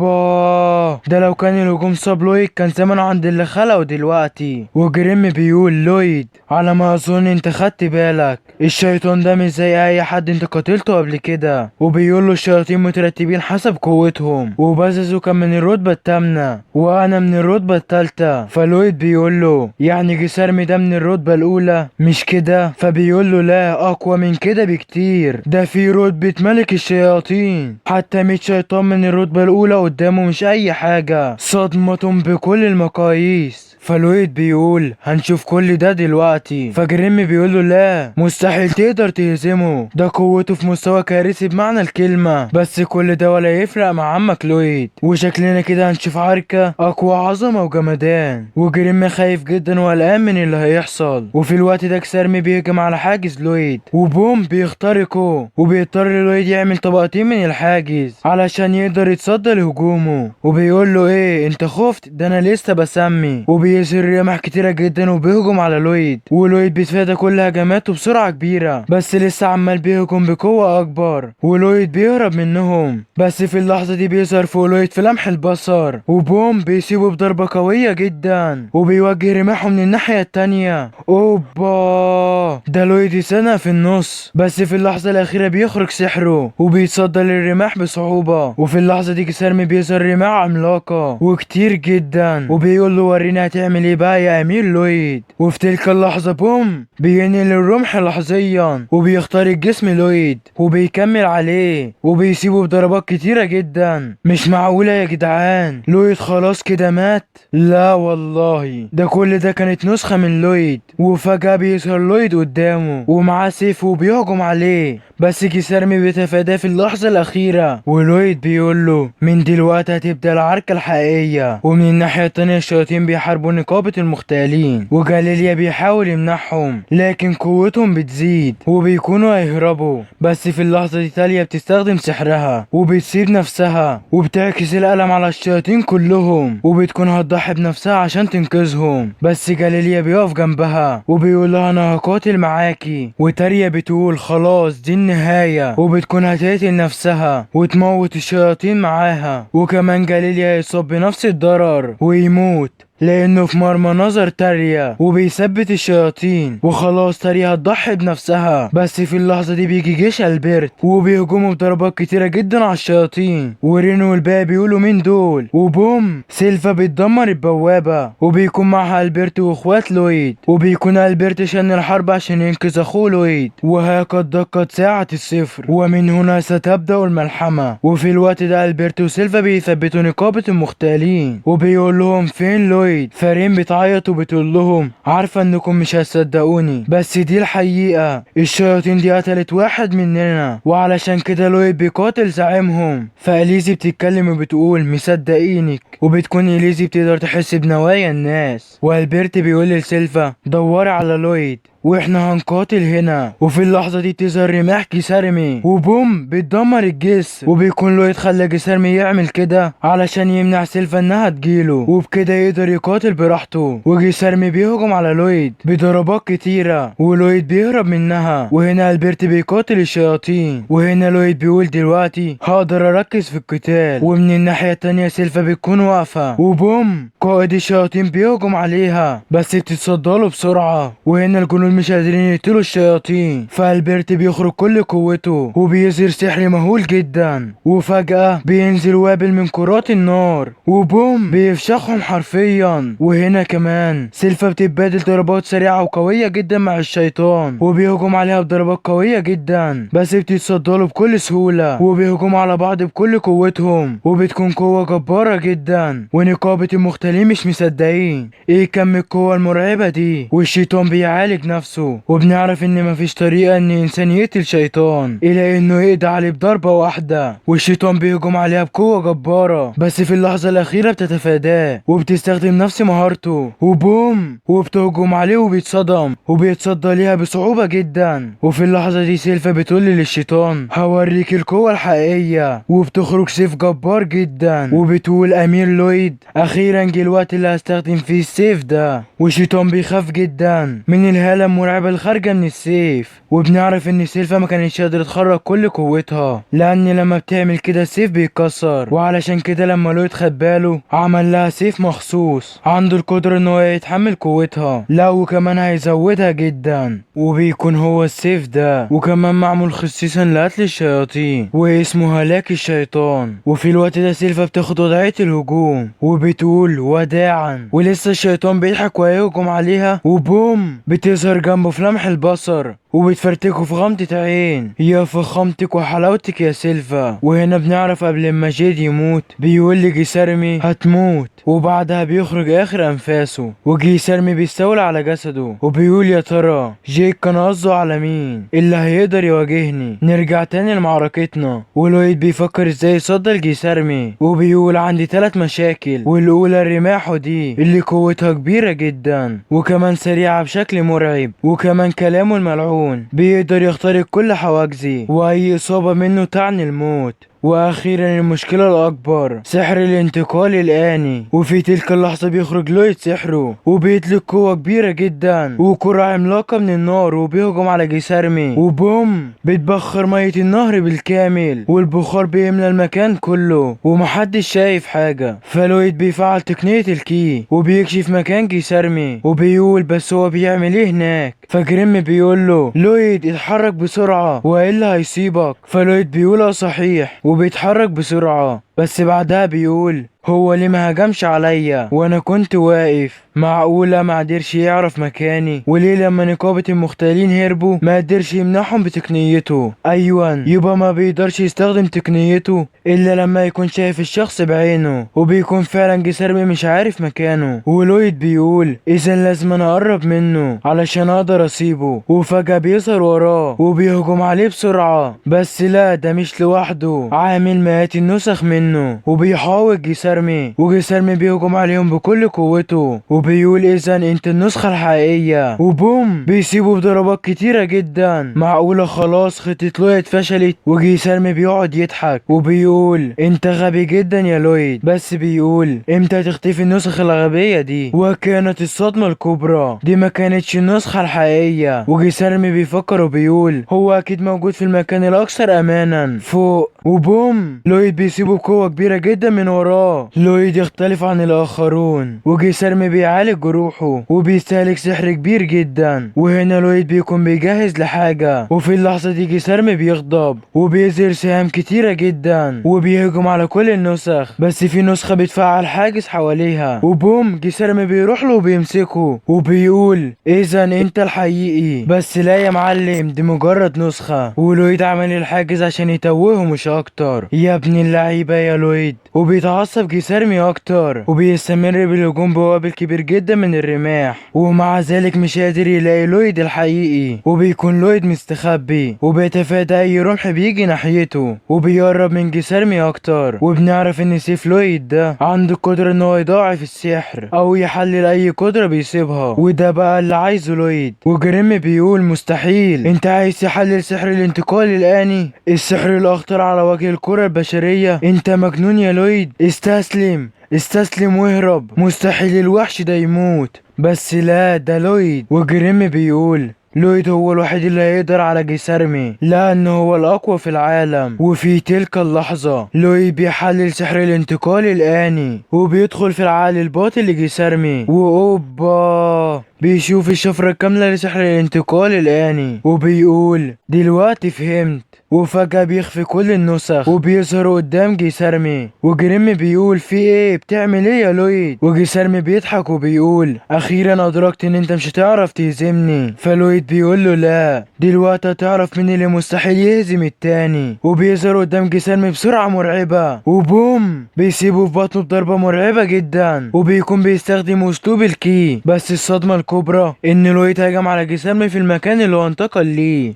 S1: اوبا ده لو كان الهجوم صاب لويد كان زمانه عند اللي خلقه دلوقتي. وجريم بيقول لويد على ما اظن انت خدت بالك الشيطان ده مش زي اي حد انت قتلته قبل كده. وبيقول له الشياطين مترتبين حسب قوتهم وباززو كان من الرتبة الثامنة وانا من الرتبة الثالثة. فلويد بيقول له يعني جيسارمي ده من الرتبة الاولى مش كده؟ فبيقول له لا اقوى من كده بكتير ده في رتبة ملك الشياطين حتى 100 شيطان من الرتبة الاولى قدامه مش اي حاجة. صدمة بكل المقاييس. فلويد بيقول هنشوف كل ده دلوقتي. فجريم بيقول له لا مستحيل تقدر تهزمه ده قوته في مستوى كارثي بمعنى الكلمة بس كل ده ولا يفرق مع عمك لويد وشكلنا كده هنشوف عركة اقوى عظمة وجمدان. وجريم خايف جدا وقلقان من اللي هيحصل. وفي الوقت ده جيسارمي بيهجم على حاجز لويد وبوم بيخترقه وبيضطر لويد يعمل طبقتين من الحاجز علشان يقدر يتصدى لهجومه. وبيقول له ايه انت خفت؟ ده انا لسه بسمي. وبيظهر رمح كتيرة جدا وبيهجم على لويد ولويد بيتفادى كل هجماته بسرعة كبيرة بس لسه عمال بيهجم بقوة اكبر ولويد بيهرب منهم. بس في اللحظة دي بيظهر فوق لويد في لمح البصر وبوم بيسيبه بضربة قوية جدا وبيوجه رماحه من الناحية التانية. اوبا ده لويد يسنى في النص بس في اللحظة الاخيرة بيخرج سحره وبيتصدى للرماح بصعوبة. وفي اللحظة دي جيسارمي بيظهر رماح عملاقة وكتير جدا وبيقول له ورينا هتعمل ايه بقى يا امير لويد. وفي تلك اللحظة بوم بينقل الرمح لحظيا وبيخترق جسم لويد وبيكمل عليه وبيسيبه بضربات كتيرة جدا. مش معقولة يا جدعان لويد خلاص كده مات؟ لا والله ده كل ده كانت نسخة من لويد. وفجأة بيظهر لويد قدامه ومعاه سيف وبيهجم عليه بس جيسارمي بيتفاداه في اللحظة الأخيرة. ولويد بيقول له من دلوقتي هتبدأ العركة الحقيقية. ومن الناحية التانية الشياطين بيحاربوا نقابة المختالين وجاليليا جاليليا بيحاول يمنعهم لكن قوتهم بتزيد وبيكونوا هيهربوا، بس في اللحظة دي تاليا بتستخدم سحرها وبتسيب نفسها وبتعكس الألم على الشياطين كلهم وبتكون هتضحي بنفسها عشان تنقذهم. بس جاليليا بيقف جنبها وبيقول لها انا هقاتل معاكي، وتاليا بتقول خلاص دي النهاية وبتكون هتقتل نفسها وتموت الشياطين معاها. وكمان جاليليا يصاب بنفس الضرر ويموت لانه في مرمى نظر تاليا وبيثبت الشياطين، وخلاص تاليا هتضحي بنفسها. بس في اللحظة دي بيجي جيش البرت وبيهجموا بضربات كتيرة جدا على الشياطين، ورينو والباقي بيقولوا مين دول، وبوم سيلفا بتدمر البوابة وبيكون معها البرت واخوات لويد، وبيكون البرت شن الحرب عشان ينقذ اخوه لويد. وهكذا دقت ساعة الصفر ومن هنا ستبدأ الملحمة. وفي الوقت ده البرت وسيلفا بيثبتوا نقابة المختالين وبيقول لهم فين لويد. فرين بتعيط وبتقول لهم عارفة انكم مش هتصدقوني بس دي الحقيقة، الشياطين دي قتلت واحد مننا وعلشان كده لويد بيقاتل زعيمهم. فاليزي بتتكلم وبتقول مصدقينك، وبتكون اليزي بتقدر تحس بنوايا الناس. والبرت بيقول لسيلفا دوري على لويد واحنا هنقاتل هنا. وفي اللحظة دي بتظهر رماح جسارمي وبوم بتدمر الجسر، وبيكون لويد خلى جسارمي يعمل كده علشان يمنع سيلفا انها تجيله وبكده يقدر يقاتل براحته. وجسارمي بيهجم على لويد بضربات كتيرة ولويد بيهرب منها. وهنا البرت بيقاتل الشياطين، وهنا لويد بيقول دلوقتي هقدر اركز في القتال. ومن الناحية التانية سيلفا بتكون واقفة وبوم قائد الشياطين بيهجم عليها بس بتتصداله بسرعة. وهنا الجنود مش قادرين يقتلوا الشياطين، فالبرت بيخرج كل قوته وبيظهر سحر مهول جدا، وفجأة بينزل وابل من كرات النار وبوم بيفشخهم حرفيا. وهنا كمان سيلفا بتتبادل ضربات سريعة وقوية جدا مع الشيطان وبيهجم عليها بضربات قوية جدا بس بتتصداله بكل سهولة وبيهجموا على بعض بكل قوتهم وبتكون قوة جبارة جدا. ونقابة المختالين مش مصدقين ايه كم القوة المرعبة دي، والشيطان بيعالج نفسه وبنعرف ان مفيش طريقة ان انسان يقتل شيطان الا انه يقضي عليه بضربة واحدة، والشيطان بيهجم عليها بقوة جبارة بس في اللحظة الاخيرة بتتفاداه وبتستخدم نفس مهارته وبوم وبتهجم عليه وبيتصدم وبيتصدى ليها بصعوبة جدا. وفي اللحظة دي سيلفا بتقول للشيطان هوريك القوة الحقيقية، وبتخرج سيف جبار جدا وبتقول امير لويد اخيرا جه الوقت اللي هستخدم فيه السيف ده. والشيطان بيخاف جدا من الهالة المرعبة الخارجة من السيف، وبنعرف ان سيلفا ما كانتش قادرة تخرج كل قوتها لان لما بتعمل كده السيف بيتكسر، وعلشان كده لما لويد خد باله عمل لها سيف مخصوص عنده القدرة ان هو يتحمل قوتها لا وكمان هيزودها جدا، وبيكون هو السيف ده وكمان معمول خصيصا لقتل الشياطين واسمه هلاك الشيطان. وفي الوقت ده سيلفا بتاخد وضعية الهجوم وبتقول وداعا، ولسه الشيطان بيضحك وهيهجم عليها وبوم بتظهر جنبه في لمح البصر وبتفرتكه في غمضة عين. يا فخامتك وحلاوتك يا سيلفا. وهنا بنعرف قبل ما جيد يموت بيقول لجيسارمي هتموت، وبعدها بيخرج اخر انفاسه وجيسارمي بيستولى على جسده وبيقول يا ترى جيد كان قصده على مين اللي هيقدر يواجهني. نرجع تاني لمعركتنا ولويد بيفكر ازاي يصد لجيسارمي وبيقول عندي 3 مشاكل، والاولى الرماح دي اللي قوتها كبيرة جدا وكمان سريعة بشكل مرعب، وكمان كلامه الملعون بيقدر يخترق كل حواجزي واي اصابة منه تعني الموت. واخيرا المشكلة الاكبر سحر الانتقال الاني، وفي تلك اللحظة بيخرج لويد سحره وبيطلق قوة كبيرة جدا وكرة عملاقة من النار وبيهجم على جيسارمي وبوم بتبخر مية النهر بالكامل والبخار بيملى المكان كله ومحدش شايف حاجة. فلويد بيفعل تقنية الكي وبيكشف مكان جيسارمي وبيقول بس هو بيعمل ايه هناك. فجريم بيقول له لويد اتحرك بسرعة والا هيصيبك. فلويد بيقول صحيح وبيتحرك بسرعة، بس بعدها بيقول هو ليه ما هجمش عليا وانا كنت واقف؟ معقولة ما قدرش يعرف مكاني؟ وليه لما نقابة المختالين هربوا ما قدرش يمنعهم بتقنيته؟ ايوه يبقى ما بيقدرش يستخدم تقنيته الا لما يكون شايف الشخص بعينه، وبيكون فعلا جسارمي مش عارف مكانه. ولويد بيقول اذا لازم انا اقرب منه علشان اقدر اصيبه، وفجأة بيظهر وراه وبيهجم عليه بسرعة، بس لا ده مش لوحده، عامل مئات النسخ منه منه وبيحاول جيسارمي، وجيسارمي بيهجم عليهم بكل قوته وبيقول اذا انت النسخة الحقيقية، وبوم بيسيبه بضربات كتيرة جدا. معقولة خلاص خطة لويد فشلت؟ وجيسارمي بيقعد يضحك وبيقول انت غبي جدا يا لويد، بس بيقول امتى تختفي النسخ الغبية دي؟ وكانت الصدمة الكبرى دي ما كانتش النسخة الحقيقية. وجيسارمي بيفكر وبيقول هو اكيد موجود في المكان الاكثر امانا فوق، وبوم لويد بيسيبه بقوة كبيرة جدا من وراه. لويد يختلف عن الاخرون وجيسارمي بيعالج جروحه وبيستهلك سحر كبير جدا. وهنا لويد بيكون بيجهز لحاجة، وفي اللحظة دي جيسارمي بيغضب وبيظهر سهام كتيرة جدا وبيهجم على كل النسخ، بس في نسخة بتفعل حاجز حواليها. وبوم جيسارمي بيروح له وبيمسكه وبيقول اذا انت الحقيقي، بس لا يا معلم دي مجرد نسخة. ولويد عمل الحاجز عشان يتوهه مش اكتر. يا ابن اللعيبة يا لويد. وبيتعصب جيسارمي اكتر وبيستمر بالهجوم بوابل كبير جدا من الرماح، ومع ذلك مش قادر يلاقي لويد الحقيقي. وبيكون لويد مستخبي وبيتفادى اي رمح بيجي ناحيته وبيقرب من جيسارمي اكتر. وبنعرف ان سيف لويد ده عنده القدرة ان هو يضاعف السحر او يحلل اي قدرة بيسيبها، وده بقى اللي عايزه لويد. وجريم بيقول مستحيل، انت عايز تحلل سحر الانتقال الآني، السحر الاخطر على وجه الكرة البشرية؟ انت مجنون يا لويد، استسلم استسلم واهرب، مستحيل الوحش ده يموت. بس لا ده لويد. وجريم بيقول لويد هو الوحيد اللي هيقدر على جيسارمي لأنه هو الأقوى في العالم. وفي تلك اللحظة لويد بيحلل سحر الانتقال الآني وبيدخل في العقل الباطن لجيسارمي، وأوبا بيشوف الشفرة الكاملة لسحر الانتقال الآني وبيقول دلوقتي فهمت. وفجأة بيخفي كل النسخ وبيظهر قدام جيسارمي. وجريم بيقول في ايه بتعمل ايه يا لويد؟ وجيسارمي بيضحك وبيقول اخيرا ادركت ان انت مش هتعرف تهزمني. فلويد بيقول له لا، دلوقتي هتعرف مين اللي مستحيل يهزم التاني. وبيظهر قدام جيسارمي بسرعة مرعبة وبوم بيسيبه في بطنه بضربة مرعبة جدا، وبيكون بيستخدم اسلوب الكي. بس الصدمة الكبرى ان لويد هجم على جيسارمي في المكان اللي هو انتقل ليه.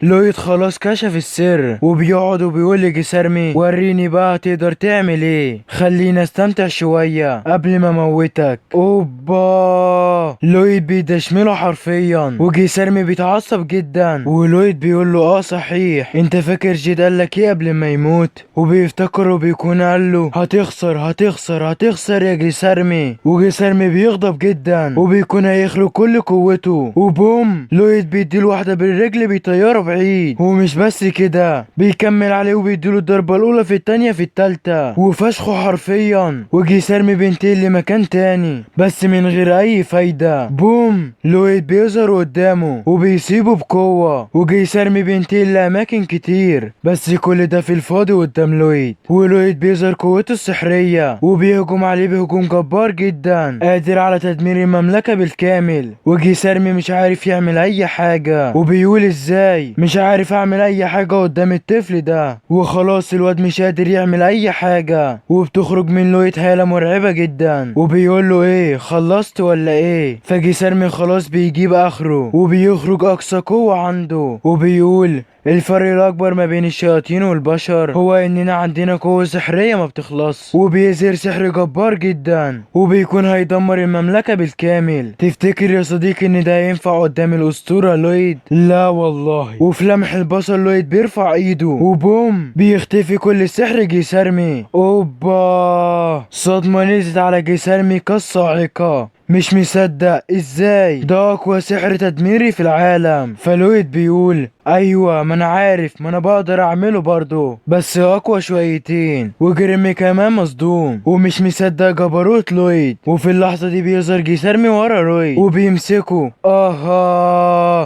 S1: لويد خلاص كشف السر وبيقعد وبيقول لجيسارمي وريني بقى تقدر تعمل ايه، خلينا استمتع شوية قبل ما اموتك. اوبا لويد بيدشمله حرفيا وجيسارمي بيتعصب جدا. ولويد بيقول له صحيح، انت فاكر جيد قالك ايه قبل ما يموت؟ وبيفتكر وبيكون قال له هتخسر هتخسر هتخسر يا جيسارمي. وجيسارمي بيغضب جدا وبيكون هيخلق كل قوته، وبوم لويد بيديله واحدة بالرجل بيطيره بعيد. ومش بس كده، بيكمل عليه وبيديله الضربة الأولى في التانية في التالتة وفشخه حرفيا. وجيسارمي بينتقل لمكان تاني بس من غير أي فايدة. بوم لويد بيظهر قدامه وبيسيبه بقوة، وجيسارمي بينتقل لأماكن كتير بس كل ده في الفاضي قدام لويد. ولويد بيظهر قوته السحرية وبيهجم عليه بهجوم جبار جدا قادر على تدمير المملكة بالكامل. وجيسارمي مش عارف يعمل أي حاجة وبيقول ازاي مش عارف اعمل اي حاجة قدام الطفل ده. وخلاص الواد مش قادر يعمل اي حاجة وبتخرج من لويد هالة مرعبة جدا وبيقول له ايه خلصت ولا ايه؟ فجيسارمي خلاص بيجيب اخره وبيخرج اقصى قوة عنده وبيقول الفرق الأكبر ما بين الشياطين والبشر هو إننا عندنا قوة سحرية ما بتخلص. وبيظهر سحر جبار جدا وبيكون هيدمر المملكة بالكامل. تفتكر يا صديقي إن ده ينفع قدام الأسطورة لويد؟ لا والله. وفي لمح البصر لويد بيرفع إيده وبوم بيختفي كل سحر جيسارمي. أوبا صدمة نزلت على جيسارمي كالصاعقة، مش مصدق ازاي ده اقوى سحر تدميري في العالم. فلويد بيقول ايوه ما انا عارف، ما انا بقدر اعمله برضو بس اقوى شويتين. وجريمي كمان مصدوم ومش مصدق جبروت لويد. وفي اللحظة دي بيظهر جيسارمي ورا لويد وبيمسكه.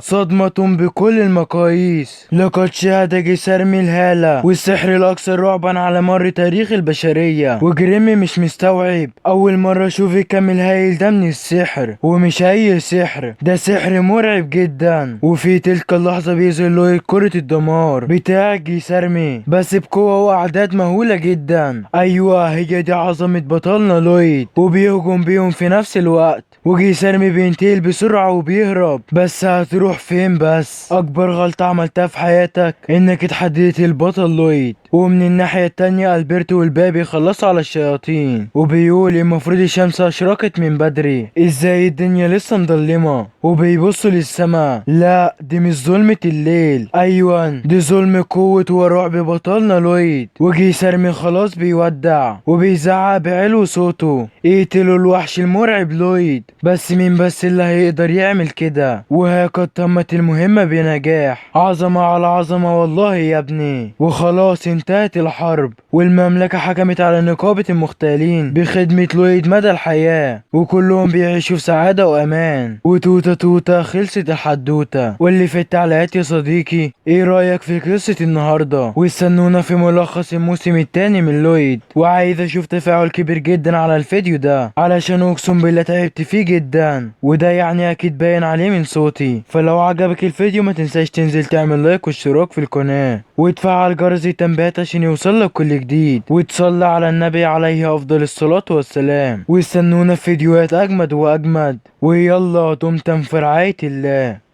S1: صدمة بكل المقاييس. لقد شاهد جيسارمي الهالة والسحر الاكثر رعبا على مر تاريخ البشرية. وجريمي مش مستوعب، اول مرة اشوف الكم الهائل ده من السحر، ومش اي سحر، ده سحر مرعب جدا. وفي تلك اللحظة بيظهر لويد كرة الدمار بتاع جيسارمي بس بقوة واعداد مهولة جدا. ايوه هي دي عظمة بطلنا لويد، وبيهجم بيهم في نفس الوقت. وجيسارمي بينتقل بسرعة وبيهرب، بس هتروح فين بس؟ اكبر غلطة عملتها في حياتك انك اتحديت البطل لويد. ومن الناحية التانية البرتو والبابي خلصوا على الشياطين، وبيقول المفروض الشمس اشرقت من بدري، ازاي الدنيا لسه مظلمة؟ وبيبصوا للسما، لا دي مش ظلمة الليل، ايوه دي ظلم قوة ورعب بطلنا لويد. وجي سرمي خلاص بيودع وبيزعق بعلو صوته، اقتلوا الوحش المرعب لويد. بس مين بس اللي هيقدر يعمل كده؟ وهكذا تمت المهمة بنجاح، عظمة على عظمة والله يا ابني. وخلاص انتهت الحرب، والمملكة حكمت على نقابة المختالين بخدمة لويد مدى الحياة، وكلهم بيعيشوا في سعادة وأمان. وتوتة توتة خلصت الحدوتة. واللي في التعليقات يا صديقي، ايه رأيك في قصة النهاردة؟ واستنونا في ملخص الموسم التاني من لويد. وعايز اشوف تفاعل كبير جدا على الفيديو ده، علشان اقسم بالله تعبت فيه جدا، وده يعني اكيد باين عليه من صوتي. فلو عجبك الفيديو ما تنساش تنزل تعمل لايك واشتراك في القناة، وتفعل جرس التنبيهات عشان يوصلك كل جديد، وتصلي على النبي عليه افضل الصلاة والسلام. واستنونا في فيديوهات اجمد واجمد. ويلا دمتم في رعاية الله.